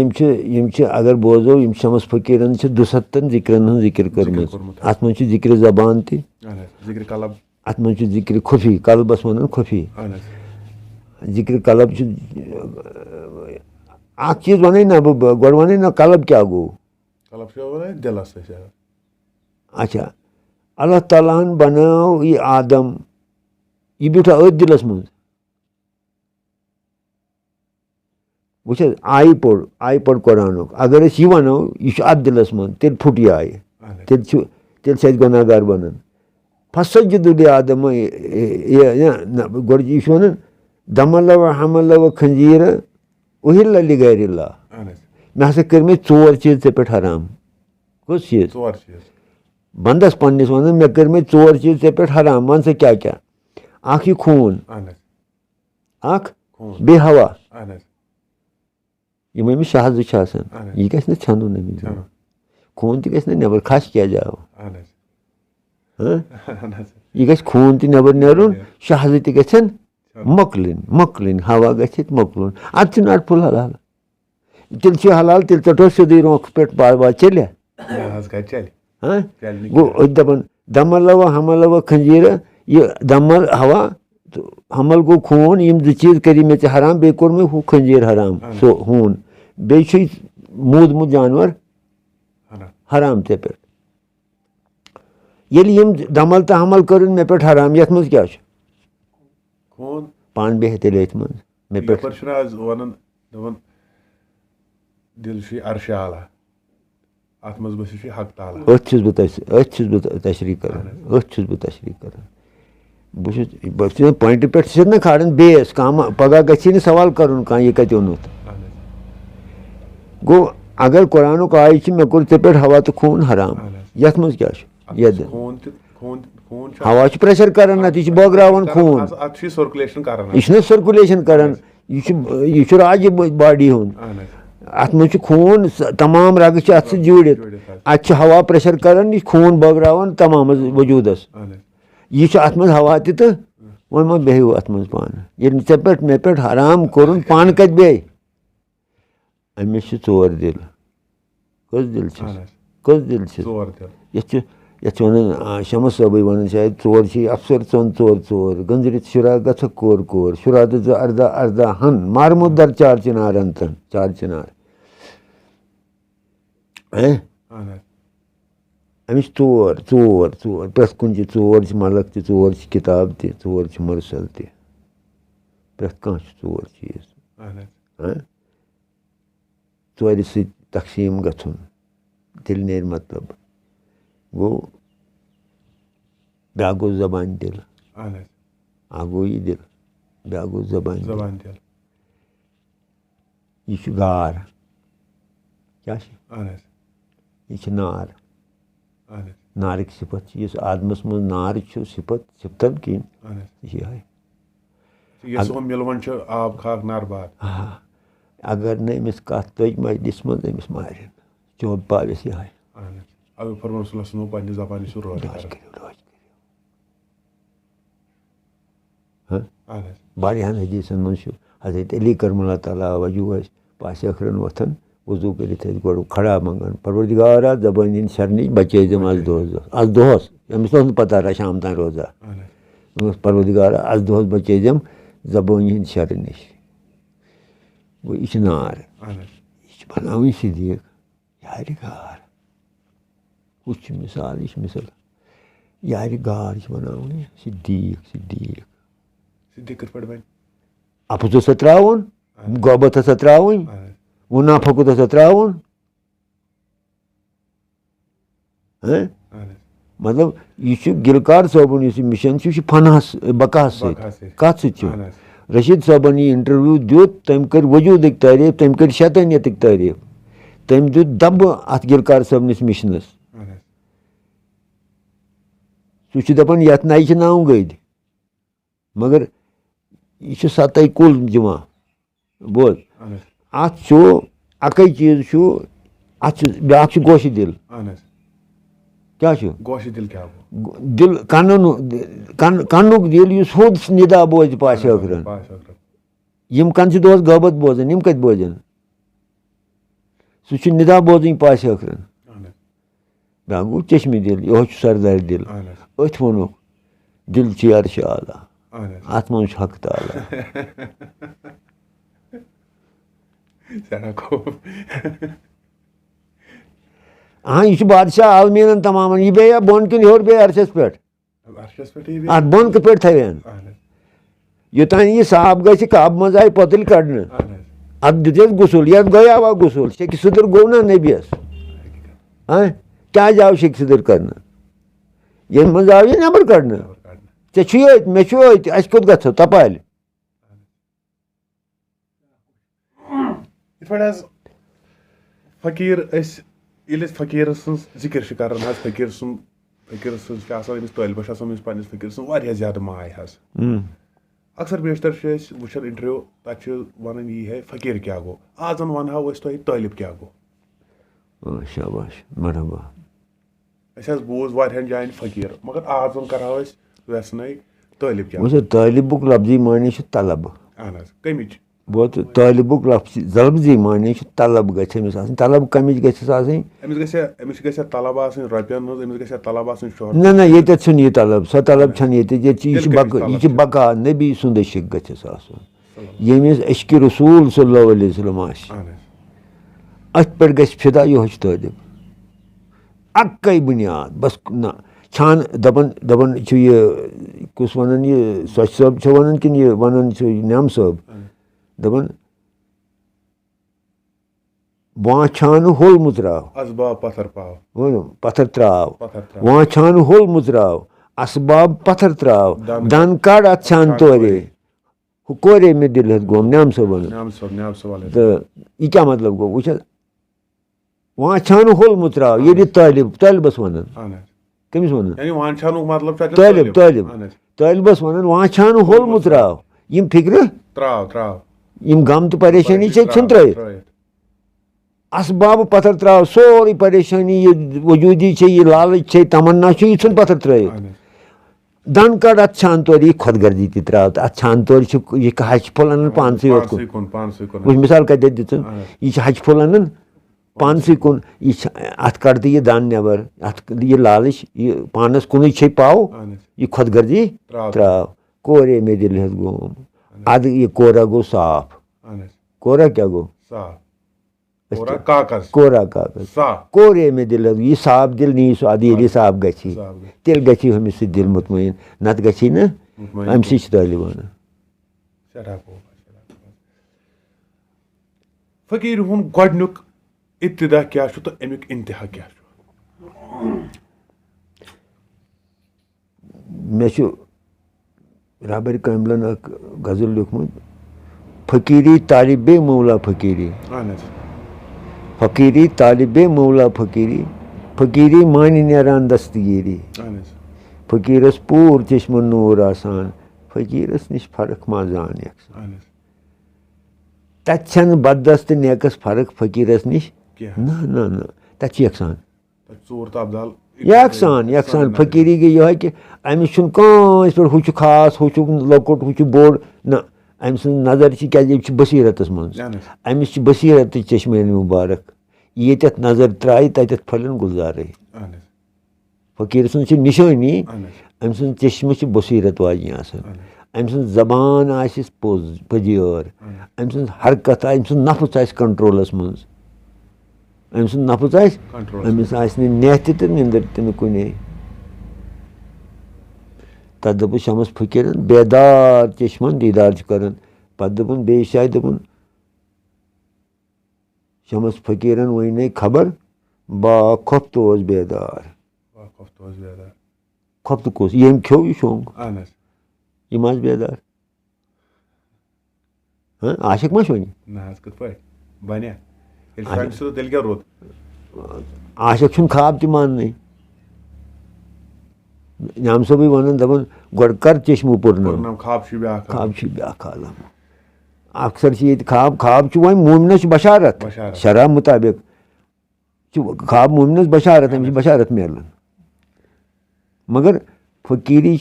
A: یِم چھِ اگر بوزو یِم شمس فقیٖرن چھِ 200 ذِکرن ہٕنٛز ذِکر کٔرمٕژ اَتھ منٛز چھِ ذِکرِ زبان تہِ
B: ذِکرِ قلب
A: اَتھ منٛز چھُ ذِکرِ خُفی قلبس وَنان خُفی ذِکرِ قلب چھُ اکھ چیٖز وَنٕے نہ بہٕ گۄڈٕ وَنٕے نہ قلب کیٛاہ گوٚو اچھا اللہ تعالیٰ ہن بنٲو یہِ آدم یہِ بیوٗٹھا أتھۍ دِلس منٛز وٕچھ حظ آیہِ پوٚر قۄرانُک اگر أسۍ یہِ وَنو یہِ چھُ اَتھ دِلس منٛز تیٚلہِ پھُٹ یہِ آیہِ تیٚلہِ چھِ أسۍ گۄناہ گار بنان فسجدُ لِآدم گۄڈٕ یہِ چھُ وَنان دمل و حمل و خنزیٖر اُہِلَّ لِغیرِ اللہ مےٚ ہسا کٔرۍ مےٚ 4 چیٖز ژےٚ پٮ۪ٹھ حرام کُس چیٖز بنٛدس پننِس وَنان مےٚ کٔرۍ مےٚ 4 چیٖز ژےٚ پٮ۪ٹھ حرام وَن سا کیٛاہ کیٛاہ اکھ یہِ خوٗن اکھ بیٚیہِ ہوا یِم أمِس شہزٕ چھِ آسان یہِ گژھِ نہٕ ژھٮ۪نُن أمِس خوٗن تہِ گژھِ نہٕ نٮ۪بر کھش کیٛازِ آو یہِ گژھِ خوٗن تہِ نٮ۪بر نیرُن شہزٕ تہِ گژھن مۄکلٕنۍ ہوا گژھِ مۄکلُن اَدٕ چھُ نَٹہٕ پھوٚل حلال تیٚلہِ چھُ حلال تیٚلہِ ژَٹو سیوٚدُے رونٛقہٕ پٮ۪ٹھ باد چلے گوٚو أسۍ دَپان دمل و حمل و خنزیٖر یہِ دمل ہوا تہٕ حمل گوٚو خوٗن یِم 2 چیٖز کٔری مےٚ ژےٚ حرام بیٚیہِ کوٚر مےٚ ہُہ خنزیٖر حرام سُہ ہوٗن بیٚیہِ چھُے موٗدمُت جانور حرام ژےٚ پٮ۪ٹھ ییٚلہِ یِم دمل تہٕ حمل کٔرٕنۍ مےٚ پٮ۪ٹھ حرام یَتھ منٛز کیٛاہ چھُ پانہٕ بیٚہہِ تیٚلہِ أتھۍ منٛز مےٚ پٮ۪ٹھ أتھۍ چھُس بہٕ تشریح کران بہٕ چھُس پویِنٹہِ پٮ۪ٹھ چھِ نہ کھالان بیس کانٛہہ پگہہ گژھی نہٕ سوال کرُن کانٛہہ یہِ کتہِ اوٚنُتھ گوٚو اگر قۄرانُک آیہِ چھِ مےٚ کوٚر ژےٚ پٮ۪ٹھ ہوا تہٕ خوٗن حرام یتھ منٛز کیٛاہ چھُ ہوا چھُ پریشر کران نتہٕ یہِ چھُ بٲگراوان خوٗن یہِ چھُنہ سٔرکولیشن کران یہِ چھُ راجہِ باڈی ہُنٛد अत मज खून तमाम रग अत सह जुड़ित अत हवा प्रेशर करान यह खून बगरावन तमाम वजूदस यह अत मज हवा तह तो वो मा बेहू अत मज पान ये मे पे हराम कोर पान कत बे अमिस चोर दिल कस दिल कस दिल ये वन शमस सबे वन शायद चोर अफसर चोन चोर चोर गंजरित शुरा गथ कोर कोर शुरा तो अर्दा अर्दा हन मारमुत दर चार चिनार अंतन चार चिनार अमिस चोर चोर चोर प्रथ कुन चोर मलक चोर किताब चोर मरसल प्रथ कह चोर चीज चोर सत तकसीम गथुन दिल नेर मतलब गो ब्या गो जबान दिल आ गो यह दिल ब्या गो जबान दिल यह गार क्या यह नार नारिक सिफत इस आदमस मज नार सिफत सिफतन कहें
B: आब खाक नार बात
A: अगर न अमिस कत तज मजलिस मज अमिस मारिन चोब पाविस यह वारियान हदीसन मज हजरत अली करमुल्लाह ताला वजू पास अखरन वथन वजू कर गो खड़ा मंगन परवरदिगारा जबान शर बचेजम अज दोहस अमिस पता रहा शाम तान रोजा परवरदिगारा अज दोहस बचेजम जबान शर नश गो यह नार यह बनावन सिद्दीक यार गार कुछ मिसाल यह मिसाल यार गार यह बनावन सिद्दीक सिद्दीक
B: सिद्दीक कत बन
A: अफस त्रावन गोबत त्रावन मुनाफक त्रावन मतलब यह गिलकार सोबन इस मिशन फनहस बकास कत रशीद सोबन यह इंटरव्यू दुत तम कर वजूद तारीफ तम कर शतनियत तारीफ तम दुत दब अत गिलकार सोबनिस मिशनस सह दपान यथ नाई नाव गद मगर यह सतह कुल जमा बोल अत अकै चीज अत ब्या गोश दिल क्या
B: गोश दिल क्या
A: दिल कनुक दिल यह सोद निदा बोज पास अखरन यम कन दोस गबत बोजन यम कत बोजन सह निदा बोजन पास अखरन ब्या गो चश्मे दिल यह सरदार दिल अथ वोनुक दिल अर्श आला अत मज हक ताला हाँ यह बादशाह आलमीन तमाम यह बे बोन किन हर बे अर्शस पे अत बोन पे थवन योतान यह साफ ग कब मज आय पतल कड़न अत दिस गुसल ये गया वा गुसल शेख सदर गो ना नबियस क्या आव शेख सदर कर ये मज आव यह नबर कड़न ऐ मे अस कोत गो तपाल
B: फकीर फकीर सज जिक्र कर फकीर सज तलबश पे फकीर सज ज्यादा माय अक्सर बेशतर वुचान इंटरव्यू तक वन यह है फकीर क्या गो आज वन तुम तलिब क्या गो
A: शाबाश मरहबा
B: बूज वारियान जायन फकीर मगर आज कर वैसने तलिब क्या
A: वो तलिबुक लफ्जी मानी तलब
B: कमिच
A: वो तलिबुक लफ्जी मानी तलब गमिस तलब कमिच
B: गमिस तलब रपियन तलब
A: ना ना ये यह तलब सह तलब ये बका नबी सुंद शिक गस यमिस अश्क रसूल सल्लल्लाहु अलैहि वसल्लम अथ पे गस फिदा यह तलिब अक्कै बुनियाद बस ना छान दपन दपन यह कुस वन यह सच सब वन कि वन न्याम सब दपन वहाँ छान होल मुत्राव पत्थर त्राव वहाँ छान होल मुत्राव असबाब पत्थर त्राव दान काड़ अत छान तोरे कोरे में दिल हथ गोम न्याम सब तो यह क्या मतलब गो वो वहाँ छान होल मुत्राव ये तलिब तलिबस वन कमिस वन तलिब तलिब तलिबस वन वहाँ छान होल मुत्राव यम फिक्र
B: त्राव त्राव
A: यम गम तो परेशानी छुन त्रित असबाब पत्थर त्रा सोरी परेशानी ये वजूदी ये लालच तमन्ना ये इन पत्थर त्रो दन कड़ अत छान तौर ये खुदगर्जी त्रा अत छान तौर यह हच फुल अन पानसै योत कुन मिसाल कत दित यह हच फुल अन पानसै कुन अत कड़ यह दन नबर अत यह लालच यह पानस कुन पाव यह खुदगर्जी त्रा कोरे मे दिल हज गोम अद यह कोरा गो साफ कोरा क्या गो
B: कोरा कागज
A: कोरे में दिल यह साफ दिल नी सो अद ये साफ गि तेल गि अमिस दिल मुतमईन नत गि ना अम तालिबान
B: फकीर हुन गोडनुक इब्तिदा क्या तो अमुक इंतहा क्या
A: मे रबर कामलन अख गजल लिखमुत फकीरी तालिबे मौला फकीरी फकीरी तालिबे मौला फकीरी फकीरी मानी नेरान दस्तगीरी फकीरस पूर चश्म नूर आसान फकीरस निश फर्क मा जान तन बददस्त नेकस फर्क फकीरस निश ना ना ना तक यकसान यकसान यकसान फकीरी गई यह कि अमिस कस पे हु खास हु लकुट हु बोड़ ना अम सज नजर क्या बसीरतस मज अमिस बसीरत चश्मेन मुबारक ये नजर त्राई तत फलन गुलजार फकीर सज निशानी अम सज चश्म बसीरत वाजन अम सज जबान आसिस पोज पजियर अम सज हरकत अम सज नफ्स आस कंट्रोलस मज अम सज नफ्स आस अमिस आस नेथ तो निंदर तन कुने तथ दोपस शमस फकीरन बेदार चश्मन दीदार कर पत दोपन बे शायद दोपन शमस फकीरन वन खबर बा खफ्त बेदार खफ्त कस यम खो यह शोंग यह बेदार हाँ आशिक मा वन आशिक ख्वाब मान नाम सब वन दपान गोड़ कर चश्मु पुरन ख्वाब ब्याख आलम अक्सर ये ख्वाब ख्वाब वो मोमिनस बशारत शरा मुताबिक ख्वाब मोमिनस बशारत अमिस बशारत मिलन मगर फकीरी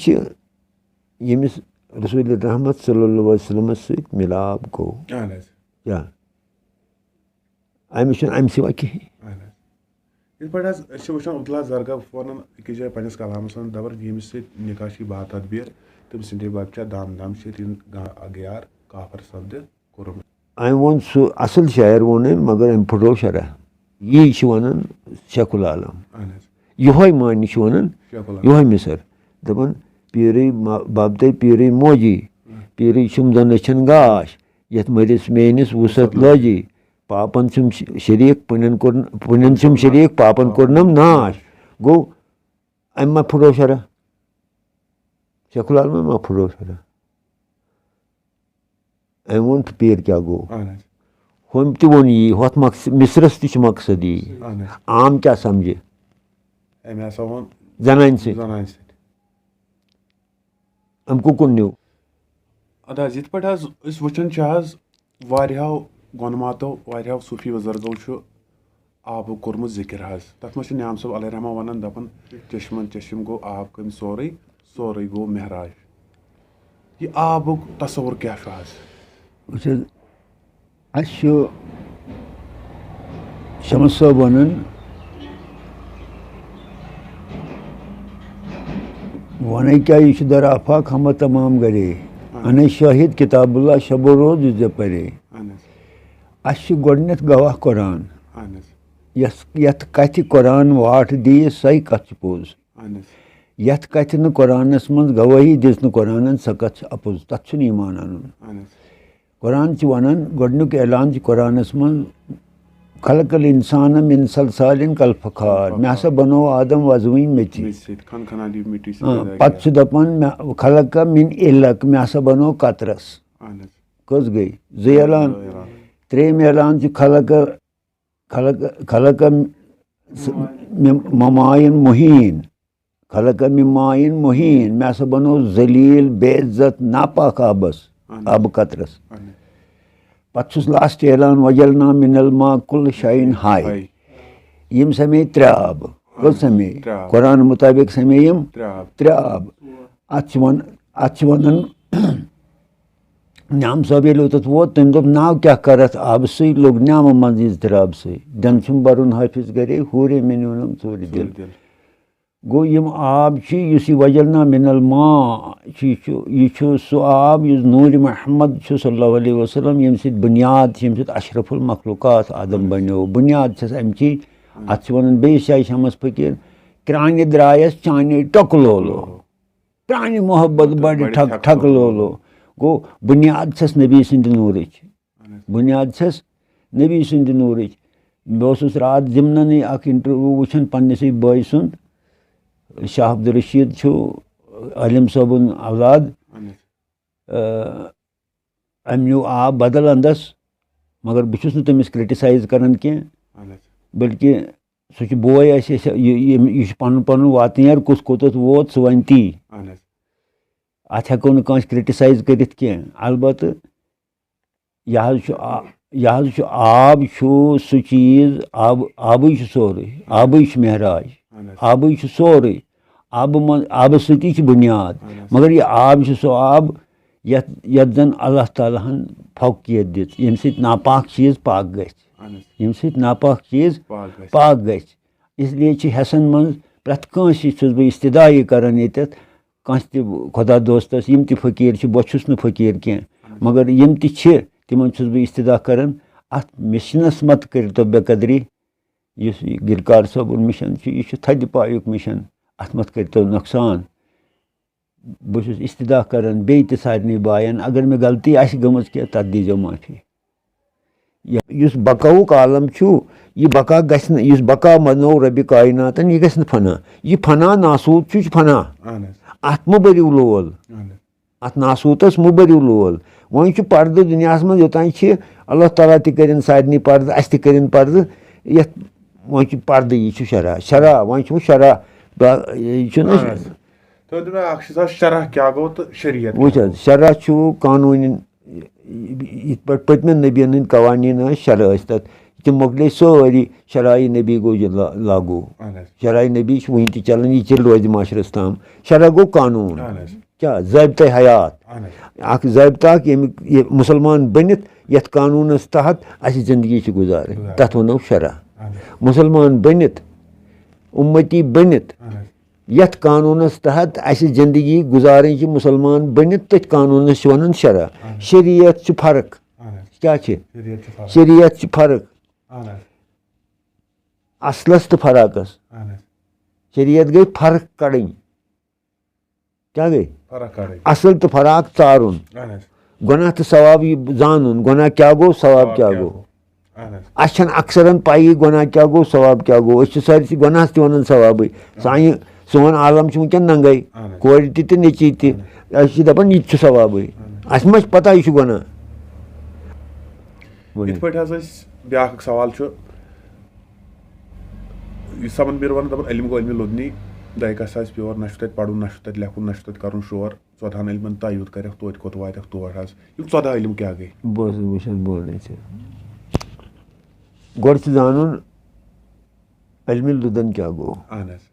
A: यमिस रसूल रहमत सल्लल्लाहु अलैहि वसल्लम सत मिलाप गो क्या अमिस अम सिवा कहीं
B: इत पे अब्दुल्ला जरगा वन अकिस जाए पन्नस कलामस दबर यमिस निकाह की बात तदबीर तम सदे बच्चा दाम दाम गयार काफर सब्द कोरम
A: अम वो सह असल शायर वो मगर अम फुटो शरह यह वन शेखुल आलम यह मान वन यह मिसर दपान पीर बाबत पीर मोजी पीर शुमदन अछन गाश यथ मरिस मेनिस वसत लजी पापन सुम शरीक पुनन सुम शरीक पापन कोरनम नाश गो अम मा फुटो शरह शेखुल आलम मा फुटो शरह अम वो पीर क्या गो हम वन यी हथ मिसरस तक मकसद यी आम क्या समझे जनान से अम कुन न्यू
B: अद इत पे वचन वारियाहो गोनमातो वारियाहो सूफी बुजुर्गो आब कोरमुत जिक्र तथ मे न्याम सब अलैहि रहमा वन दपन चश्मन चश्म गो आब कम सोरे सोरे गो महराज यह आब तस्वुर क्या
A: शमस साहब वन वन क्या यह दर आफाक हम तमाम गरे अन शाहिद किताबुल्ला शबो रोज जे परे गोडनेथ गवाह कुरान यथ कथ कुरान वाट दी सही कथ पोज यथ कथ न कुरानस मज गवाही दिस न कुरान स कथ अपोज तथ ईमान अन कुरान वन गोडनुक ऐलान कुरानस मज खलकल इंसान मिन सलसालिन कल फखार मे हसा बनो आदम वजवी मिट्टी पत दपान खलक मिन इलक मे हसा बनो कतरस कस गई जो ऐलान त्रेम ऐलान खलक खलक खलक ममाइन मुहीन खलक मिमाइन मुहीन मे हसा बनो जलील बेइज्जत नापाक आबस आब कतरस پتہٕ چھُس لاسٹ اعلان وجلنا منل ما کُل شاین ہاے یِم سمے ترٛےٚ آب کٔژ سمے قرآن مُطابق سمے یِم ترٛےٚ آب اتھ چھِ ونان نعم صٲب ییٚلہِ اوٚتَتھ ووت تٔمۍ دوٚپ ناو کیٛاہ کر اَتھ آبہٕ سٕے لوٚگ نعمہٕ منٛز اِضطراب سٕے دٮ۪ن چھُم برُن حٲفِظ گرے ہوٗرے مےٚ نیوٗنم ژوٗرِ دِل گوٚو یِم آب چھِ یُس یہِ وجلنا مِنل ما چھُ یہِ چھُ سُہ آب یُس نوٗرِ محمد چھُ صلی اللہ علیہ وسلم ییٚمہِ سۭتۍ بُنیاد چھِ ییٚمہِ سۭتۍ اشرف المخلوقات آدم بنیو بُنیاد چھس امچی اتھ چھِ ونان بیٚیِس جایہِ شمس فقیٖر کرٛانہِ درٛایس چانے ٹۄکہٕ لولو پرٛانہِ محبت بڑِ ٹھکہٕ لولو گوٚو بُنیاد چھس نبی سٕنٛدِ نوٗرٕچ بُنیاد چھس نبی سٕنٛدِ نوٗرٕچ بہٕ اوسُس راتھ ضِمننٕے اکھ انٹرویو وٕچھان پننسٕے بٲے سُنٛد شاہ عبدالرشیٖد چھُ عالم صٲبُن اولاد أمۍ نیوٗ آب بدل انٛدس مگر بہٕ چھُس نہٕ تٔمِس کرٹِسایز کران کینٛہہ بٔلکہِ سُہ چھُ بوے اَسہِ یہِ چھُ پنُن پنُن واتنیر کُس کوٚتَتھ ووت سُہ وَنہِ تی اتھ ہٮ۪کو نہٕ کٲنٛسہِ کرٹِسایز کٔرِتھ کینٛہہ البتہٕ یہِ حظ چھُ آب چھُ سُہ چیٖز آبٕے چھُ سورُے آبٕے چھُ معراج آبٕے چھُ سورُے آبہٕ سۭتی چھِ بُنیاد مگر یہِ آب چھُ سُہ آب یتھ زن اللہ تعالیٰ ہن فوقیت دِژ ییٚمہِ سۭتۍ ناپاک چیٖز پاک گژھِ ییٚمہِ سۭتۍ ناپاک چیٖز پاک گژھِ اسلیے چھِ ہٮ۪سن منٛز پرٛٮ۪تھ کٲنٛسہِ چھُس بہٕ استدا یہِ کران ییٚتٮ۪تھ کٲنٛسہِ تہِ خۄدا دوستس یِم تہِ فقیٖر چھِ بہٕ چھُس نہٕ فقیٖر کینٛہہ مگر یِم تہِ چھِ تِمن چھُس بہٕ استدا کران اتھ مِشنس مت کٔرتو بے قدری یُس یہِ گِلکار صٲبُن مِشن چھُ یہِ چھُ تھدِ پایُک مِشن اتھ مت کٔرتو نۄقصان بہٕ چھُس استدا کران بیٚیہِ تہِ سارنٕے بایَن اگر مےٚ غلطی آسہِ گٔمٕژ کینٛہہ تتھ دیٖزیو معٲفی یُس بقاوُک عالم چھُ یہِ بقا گژھِ نہٕ یُس بقا بنوو رۄبِ کایناتن یہِ گژھِ نہٕ فنا یہِ فنا ناسوٗد چھُ یہِ چھُ فنا اتھ مہٕ بٔرِو لول اتھ ناسوٗدس مہٕ بٔرِو لول وۄنۍ چھُ پردٕ دُنیاہس منٛز یوٚتانۍ چھِ اللہ تعالیٰ تہِ کٔرِنۍ سارنٕے پردٕ اسہِ تہِ کٔرِنۍ پردٕ یتھ وۄنۍ چھُ پردٕ یہِ چھُ شرح وۄنۍ چھُ شرح یہِ چھُنہ وٕچھ حظ شرح چھُ قانوٗنی یِتھ پٲٹھۍ پٔتمٮ۪ن نبین ہٕنٛدۍ قوانیٖن ٲسۍ شرح ٲسۍ تتھ تِم مۄکلے سٲری شراے نبی گوٚو یہِ لاگوٗ شراے نبی چھُ وُنہِ تہِ چلان یہِ تہِ روزِ معاشرس تام شرح گوٚو قانوٗن کیٛاہ ضٲبطے حیات اکھ ضٲبطہٕ اکھ ییٚمیُک مُسلمان بٔنِتھ یتھ قانوٗنس تحت اسہِ زندگی چھِ گُزارٕنۍ تتھ ونو شرح مُسلمان بٔنِتھ اُمتی بٔنِتھ یتھ قانوٗنس تحت اسہِ زندگی گُزارٕنۍ چھِ مُسلمان بٔنِتھ تٔتھۍ قانوٗنس چھِ ونان شرح شریعت چھِ فرق کیٛاہ چھِ شریعت چھِ فرق اصلس تہٕ فراقس شریعت گٔے فرق کڑٕنۍ کیٛاہ گٔے اصل تہٕ فراق ژارُن گۄناہ تہٕ ثواب یہِ زانُن گۄناہ کیٛاہ گوٚو ثواب کیٛاہ گوٚو اَسہِ چھنہٕ اکثرن پَیی گۄناہ کیٛاہ گوٚو ثواب کیٛاہ گوٚو أسۍ چھِ سٲرسٕے گۄناہس تہِ ونان ثوابٕے سون عالم چھُ وٕنکٮ۪ن ننگے کورِ تہِ تہٕ نیٚچی تہِ أسۍ چھِ دپان یہِ تہِ چھُ ثوابٕے اَسہِ ما چھِ پتہ یہِ چھُ گۄناہ
B: یِتھ پٲٹھۍ حظ أسۍ بیٛاکھ اکھ سوال چھُ یُس سمن بیٖر ونان دپان علم گوٚو علمِ لدنی دَہہِ کَس آسہِ پیور نہ چھُ تَتہِ پرُن نہ چھُ تَتہِ لیکھُن نہ چھُ تَتہِ کرُن شور 14 علمن تا یوٗت کَرٮ۪کھ توتہِ کوٚت واتٮ۪کھ تور حظ یِم 14 علم کیٛاہ گٔے
A: بہٕ اوسُس وٕچھان بولنے ژےٚ گۄڈٕ چھُ زانُن علمِ لُدن کیٛاہ گوٚو
B: اہن حظ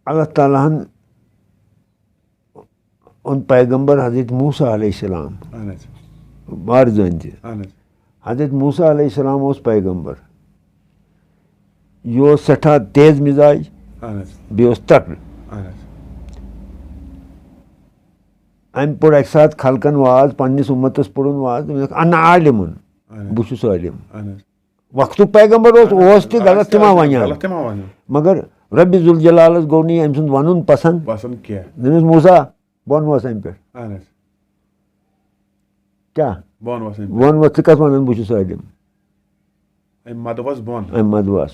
A: اللہ تعالیٰ ہن اوٚن پیغمبر حضرت موسیٰ علیہ السلام
B: اہن حظ
A: مارزٲنۍ تہِ
B: اہن حظ
A: حضرت موسیٰ علیہ السلام اوس پیغمبر یہِ اوس سٮ۪ٹھاہ تیز مِزاج
B: اہن حظ
A: بیٚیہِ اوس تکڑٕ
B: اہن حظ
A: أمۍ پوٚر اَکہِ ساتہٕ خلقن واز پننِس اُمتس پوٚرُن واز دوٚپُکھ انا عالِمُن بہٕ چھُس عٲلِم وقتُک پیغمبر اوس تہِ غلط تہِ ما وَنہِ مگر رۄبِ ذوالجلالس گوٚو نہٕ أمۍ سُنٛد وَنُن پسنٛد دوٚپمَس موسیٰ بۄن وَس اَمہِ پٮ۪ٹھ کیٛاہ بۄن وَس ژٕ کَتھ وَنان بہٕ چھُس عٲلِم أمۍ مدٕ وَس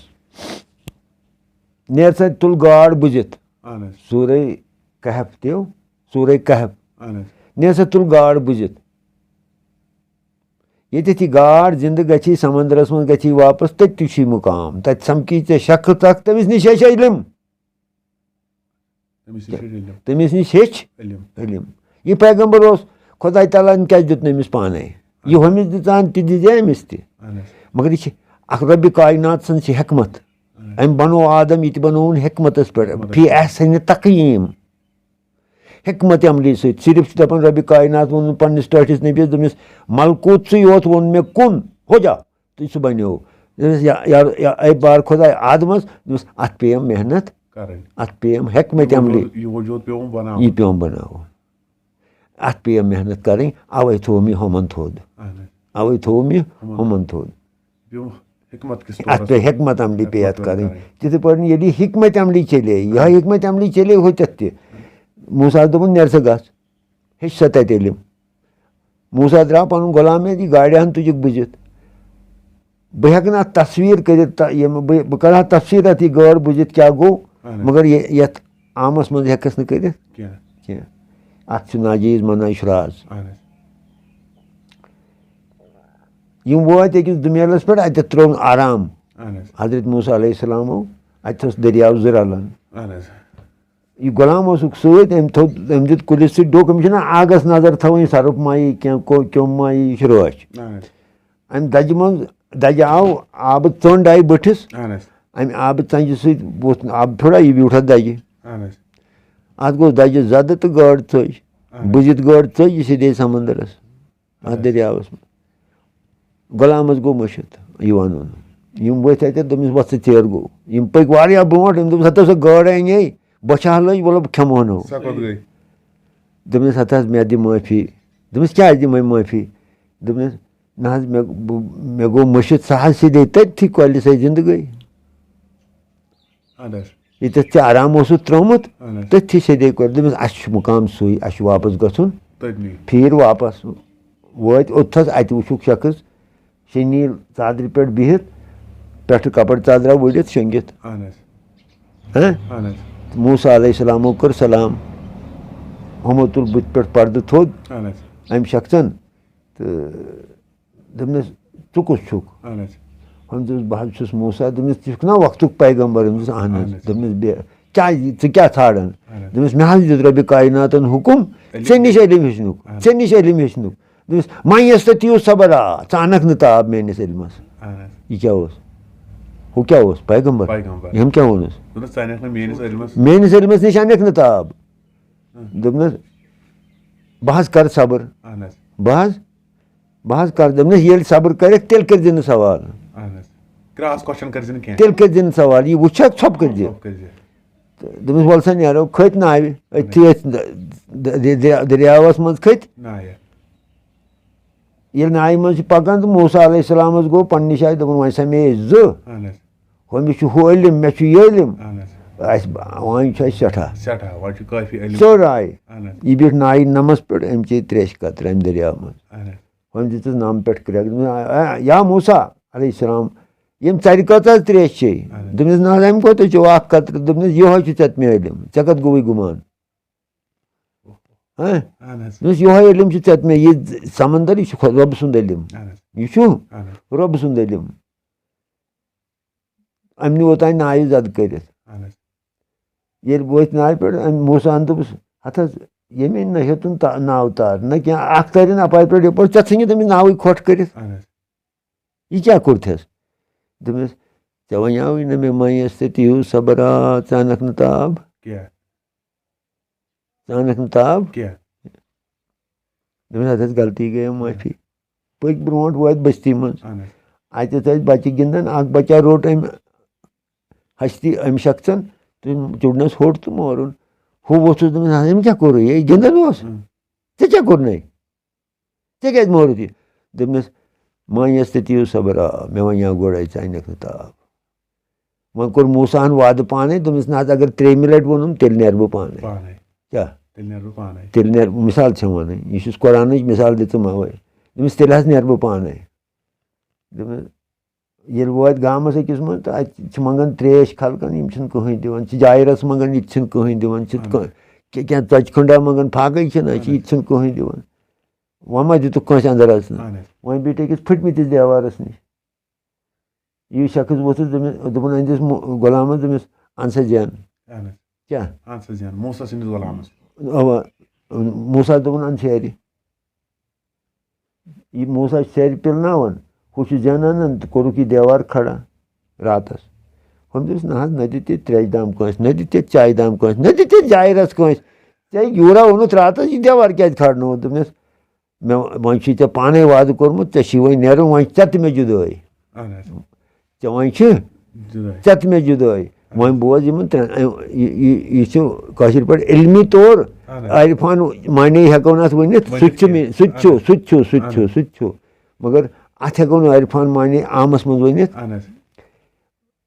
A: نیر سا تُل گاڈ بُزِتھ سورے کہف تہِ سورے کہف نیر سا تُل گاڈ بُزِتھ ییٚتٮ۪تھ یہِ گاڈ زِندٕ گژھی سمندرس منٛز گژھی واپس تتہِ تہِ چھُے مُقام تتہِ سمکھی ژےٚ شخص اکھ تٔمِس نِش ہیٚچھ علم تٔمِس نِش ہیٚچھ علم یہِ پیغمبر اوس خۄداے تعالیٰ کیٛازِ دیُت نہٕ أمِس پانَے یہِ ہُمِس دِژان تہِ دِژے أمِس تہِ مگر یہِ چھِ اَکھ رۄبہِ کاینات سٕنٛز چھِ حٮ۪کمت أمۍ بَنوو آدم یہِ تہِ بَنووُن حٮ۪کمتَس پٮ۪ٹھ فی احسنِ تقیٖم حٮ۪کمتِ عملی سۭتۍ صرف چھِ دَپان رۄبہِ کاینات ووٚنُن پنٛنِس ٹٲٹھِس نبِیَس دوٚپمِس ملکوٗتسٕے یوت ووٚن مےٚ کُن ہو جا تہٕ سُہ بَنیو دوٚپمِس اے بار خۄداے آدمَس دوٚپمِس اَتھ پیٚیَم محنت اَتھ پیٚیَم حٮ۪کمتِ عملی یہِ پیوٚم بَناوُن اَتھ پیٚیَم محنت کَرٕنۍ اَوَے تھوٚوُم یہِ ہُمَن تھوٚد اَوَے تھوٚوُم یہِ ہُمَن تھوٚد اَتھ پیٚیہِ حٮ۪کمت عملی پیٚیہِ اَتھ کَرٕنۍ تِتھٕے پٲٹھۍ ییٚلہِ یہِ حِکمتِ عملی چلے یِہوٚے حِکمتِ عملی چلے ہُتٮ۪تھ تہِ موٗساہَس دوٚپُن نیرٕ سا گژھ ہیٚچھ سا تَتہِ علم موٗسا درٛاو پَنُن غلام ہٮ۪تھ یہِ گاڑِ ہَن تُجِکھ بُزِتھ بہٕ ہٮ۪کہٕ نہٕ اَتھ تصویٖر کٔرِتھ بہٕ کَرٕ ہا تفصیٖل اَتھ یہِ گٲڑ بُزِتھ کیٛاہ گوٚو مگر یَتھ عامَس منٛز ہٮ۪کَس نہٕ کٔرِتھ کینٛہہ اَتھ چھُ ناجٲیِز مَنا اِشراز یِم وٲتۍ أکِس دُمیلَس پٮ۪ٹھ اَتٮ۪تھ ترٛووُن آرام حضرت موٗسا علیہ السلامو اَتہِ اوس دٔریاو زٕ رَلان یہِ غلام اوسُکھ سۭتۍ أمۍ دیُت کُلِس سۭتۍ ڈوٚک أمِس چھِنہ آگَس نظر تھاوٕنۍ سَرُپھ ما یی کینٛہہ کیوٚم ما یی یہِ چھُ رٲچھ اَمہِ دَجہِ منٛز دَجہِ آو آبہٕ ژٔنٛڈ آیہِ بٔٹھِس اَمہِ آبہٕ ژَنٛجہِ سۭتۍ ووٚتھ آبہٕ پھیوٚرا یہِ بیوٗٹھ اَتھ دَجہِ اَتھ گوٚو دَجہِ زَدٕ تہٕ گٲڑ ژٔج بُزِتھ گٲڑ ژٔج یہِ سیٚدے سَمنٛدرَس اَتھ دٔریاوَس منٛز غلامَس گوٚو مٔشِتھ یہِ وَنُن یِم ؤتھۍ اَتٮ۪تھ دوٚپمِس وَتھ ژٕ ژیر گوٚو یِم پٔکۍ واریاہ برونٛٹھ أمۍ دوٚپُس ہَتہٕ سۄ گٲڑ اَنے بۄچھِ ہا لٔج وَلہٕ بہٕ کھٮ۪مہونو دوٚپنَس ہَتہٕ حظ مےٚ دِ معٲفی دوٚپمَس کیٛازِ دِمَے معٲفی دوٚپنَس نہ حظ مےٚ گوٚو مٔشِتھ سۄ حظ سیٚدے تٔتھی کۄلہِ سۄے زِندٕ گٔے ییٚتٮ۪تھ ژےٚ آرام اوسُتھ ترٛوومُت تٔتھی سیٚدے کۄلہِ دوٚپمَس اَسہِ چھُ مُقام سُے اَسہِ چھُ واپَس گژھُن پھیٖر واپَس وٲتۍ اوٚتتھَس اَتہِ وٕچھُکھ شخص شٔنیٖل ژادرِ پٮ۪ٹھ بِہِتھ پٮ۪ٹھٕ کَپَر ژادرا وٕڑِتھ شۄنٛگِتھ موٗسا علیہ السلامو کٔر سلام ہُمو تُل بٕتھِ پٮ۪ٹھ پَردٕ تھوٚد اَمہِ شخصن تہٕ دوٚپنَس ژٕ کُس چھُکھ ہُمۍ دوٚپُس بہٕ حظ چھُس موٗسا دوٚپمَس ژٕ چھُکھ نا وقتُک پیغمبر دوٚپمَس اہن حظ دوٚپمَس بیٚیہِ کیٛازِ ژٕ کیٛاہ ژھانٛڈان دوٚپمَس مےٚ حظ دیُت رۄبہِ کایناتَن حُکُم ژےٚ نِش علم ہیٚچھنُک ژےٚ نِش علم ہیٚچھنُک دوٚپمَس مَیَس تہٕ تیٖژ صبر آ ژٕ اَنکھ نہٕ تاب میٲنِس علمَس یہِ کیٛاہ اوس ہُہ کیٛاہ اوس پیغمبر ییٚمۍ کیٛاہ ووٚنُس میٲنِس علمَس نِش اَنکھ نہٕ تاب دوٚپنَس بہٕ حظ کَرٕ صبر بہٕ حظ کَرٕ دوٚپنَس ییٚلہِ صبر کَرٮ۪کھ تیٚلہِ کٔرۍزِ نہٕ سوال تیٚلہِ کٔرۍزِ نہٕ سوال یہِ وٕچھکھ ژھۄپہٕ کٔرۍزِ تہٕ دوٚپمَس وَلہٕ سا نیرو کھٔتۍ ناوِ أتھی أتھۍ دٔریاوَس منٛز کھٔتۍ ییٚلہِ ناوِ منٛز چھِ پَکان تہٕ موٗسا علیہ السلامَس گوٚو پنٛنہِ جایہِ دوٚپُن وۄنۍ سَمے أسۍ زٕ ہُمِس چھُ ہُہ علم مےٚ چھُ یہِ علم اَسہِ وۄنۍ چھُ اَسہِ سٮ۪ٹھاہ ژٔر آیہِ یہِ بیٖٹھ نایہِ نَمَس پٮ۪ٹھ أمۍ چے ترٛیشہِ قطرٕ اَمہِ دٔریاو منٛز ہُمۍ دِژٕس نَم پٮ۪ٹھ کرٛٮ۪کھ یا موٗسا علیہ السلام ییٚمۍ ژَرِ کۭژاہ حظ ترٛیش چے دوٚپنَس نہ حظ اَمہِ کوتاہ چیوٚو اَکھ قطرٕ دوٚپنَس یِہوٚے چھُ ژےٚ مےٚ علم ژےٚ کَتھ گوٚوُے گُمان دوٚپنَس یِہوٚے علم چھُ ژےٚ مےٚ یہِ سَمنٛدر یہِ چھُ رۄبہٕ سُنٛد علم یہِ چھُ رۄبہٕ سُنٛد علم أمۍ نیوٗ اوٚتانۍ نایہِ زَدٕ کٔرِتھ ییٚلہِ وٲتۍ ناوِ پٮ۪ٹھ أمۍ موٗساہَن دوٚپُس ہَتہٕ حظ ییٚمۍ أنۍ نہ ہیوٚتُن ناو تار نہ کینٛہہ اَکھ تٲرِن اَپارِ پٮ۪ٹھ یَپٲرۍ ژےٚ ژھٕنِتھ أمِس ناوٕے کھۄٹھ کٔرِتھ یہِ کیٛاہ کوٚرتھَس دوٚپمَس ژےٚ وَنیٛاوُے نہ مےٚ مَیَس تہٕ تیٖژ صبر آ ژٕ اَنکھ نہٕ تاب دوٚپمَس اَدٕ حظ غلطی گٔیو معٲفی پٔکۍ برونٛٹھ وٲتۍ بٔستی منٛز اَتٮ۪تھ ٲسۍ بَچہِ گِنٛدان اَکھ بَچا روٚٹ أمۍ ہستی أمۍ شخصن تہٕ چوٗڈنَس ہوٚٹ تہٕ مورُن ہُہ ووٚتھُس دوٚپمَس أمۍ کیٛاہ کوٚرُے یے گِنٛدان اوس ژےٚ کیٛاہ کوٚرنَے ژےٚ کیٛازِ مورُتھ یہِ دوٚپنَس مَیَس تہٕ تیٖژ صبر آ مےٚ وَنیٛاو گۄڈَے ژٕ اَنکھ نہٕ تاب وۄنۍ کوٚر موٗساہَن وعدٕ پانَے دوٚپمَس نہ حظ اگر ترٛیٚیِمہِ لَٹہِ ووٚنُم تیٚلہِ نیرٕ بہٕ پانَے کیٛاہ تیٚلہِ نیرٕ بہٕ مِثال چھَم وَنٕنۍ یہِ چھُس قۄرانٕچ مِثال دِژٕم اَوَے دوٚپمَس تیٚلہِ حظ نیرٕ بہٕ پانَے دوٚپمَس ییٚلہِ وٲتۍ گامَس أکِس منٛز تہٕ اَتہِ چھِ منٛگان ترٛیش خلقَن یِم چھِنہٕ کٕہٕنۍ دِوان چھِ جایرَس منٛگان یہِ تہِ چھِنہٕ کٕہٕنۍ دِوان چھِ کینٛہہ ژۄچہِ کھٔنٛڈا منٛگان پھاکَے چھِنہٕ یہِ تہِ چھِنہٕ کٕہٕنۍ دِوان وۄنۍ ما دِتُکھ کٲنٛسہِ اَنٛدر اَژنہٕ وۄنۍ بیٖٹھۍ أکِس پھٕٹمٕتِس دیوارَس نِش یہِ شخص ووٚتھُس دوٚپُن أنۍ دِس غلامَس دوٚپمِس اَن سا زٮ۪ن کیٛاہ اَوا موٗسا دوٚپُن اَن سیرِ ये मूसा सेर पिलनावन हु जानान तो कोरुक यह देवार खड़ा रातस हम दोस ना न दिते त्रेश दाम कंस न दिते चाय दाम कंस न दिते जाय रस कंस चे यूरा वोनुत रातस यह देवार क्या खड़नो दोपनस मे वन ऐ पाने वाद कोर्मुत चे वो नेरुन वन चत मे जुदाई चे वन चत मे जुदाई वन बोज यह पे इल्मी तौर आरिफान माने हेको ना वन सुच मगर अत हेको ना आरिफान माने आमस मज वन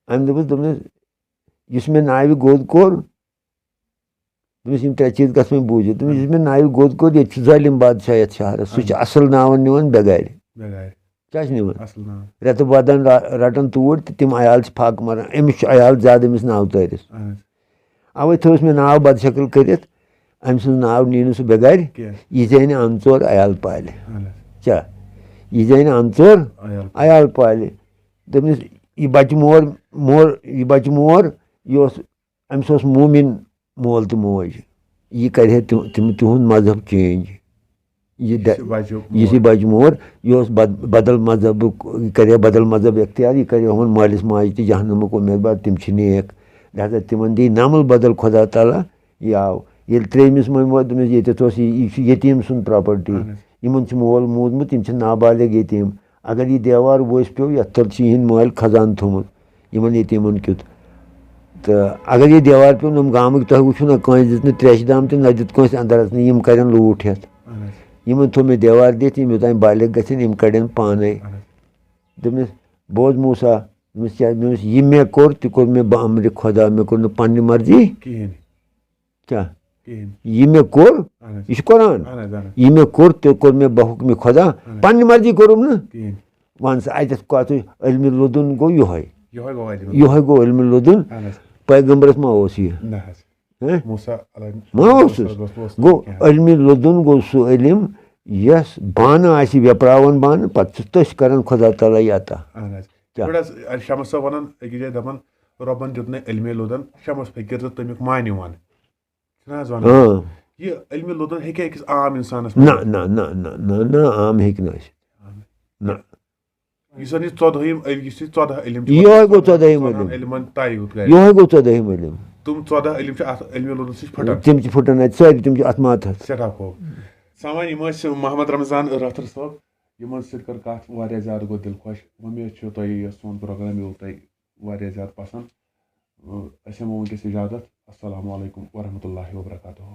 A: अम दोपस मे नाव गोद कोर दोपस त्रे चीज गस बूझित दोपस मे नाव गोद कोर ये जालिम बादशाह ये शहर सह असल नावन निवन बेगार क्या निवन रेत बदन रटन तूर तो तिम अयाल फाक मरान अमिस अयाल ज्यादा अमिस नाव तरिस अवे थोस मे नाव बदशकल कर अम सज नाव नी सह बेगार यह जान अनचोर अयाल पाल क्या यह जान अनचोर अयाल पाल दोपस यह बच मोर यह अमिस मोमिन मोल तो मोज यह कर तुंद मजहब चेंज यह बच मोर यह बदल मजहब कर बदल मजहब इख्तियार यह कर मालिस माज तो जहनुमुक उम्मीदवार तिम नेक लिहाजा तिमन दी नमल बदल खुदा ताला यह आव ये त्रेमिस मो दोपस यह यतीम सुन प्रॉपर्टी इन मोल मूदमुत यम नाबालिग यतीम अगर यह देवार वोस पे ये तल यहद माल खजान थोमुत इन यतीमन क्युत तो अगर यह देवार पे नम गामक तुम वो ना कह दित त्रेश दाम तो न दित कंस अंदर यम कर लूट हेत इन थो मे देवार दित योतान बालिग गम कड़न पाने दोपस बोज मूसा यह मे कोर तह कोर मे बमर खुदा मे कोर पन्नी मर्जी क्या यह मे कोर यह कुरान यह मे कोर तो कोर मे बहुकम खुदा पन्नी मर्जी कोरुम न वन सा अत कत इल्म लुदुन गो यह गो इल्म लुदुन पैगम्बरस मा यह गो इल्म लुदुन गो सह इल्म यस बान आसि व्यपरावन बान पत तस कर खुदा ताला अता
B: शमस साहब वन अकिस जाए दपान रबन दित इल्म लुदन शमस फकीर तो तमिक मानि वन यह इल्म लुदन हेके अकिस आम इंसानस
A: ना ना ना ना ना ना आम हेक ना
B: यह 14 इल्म
A: यह गो 14 यह गो 14 इल्म
B: तुम 14 इल्म लुदन सह फटान
A: तिम फुटन सारी तिम अत मात
B: सठा खूब सामान यम मोहम्मद रमजान रथर साहब इन कर कत वारिया ज़्यादा गो दिल खुश उम्मीद तुम सोन प्रोग्राम यो तुम वारिया ज़्यादा पसंद अस वनकस इजाजत अस्सलामु अलैकुम वरहमतुल्लाहि वबरकातुहू।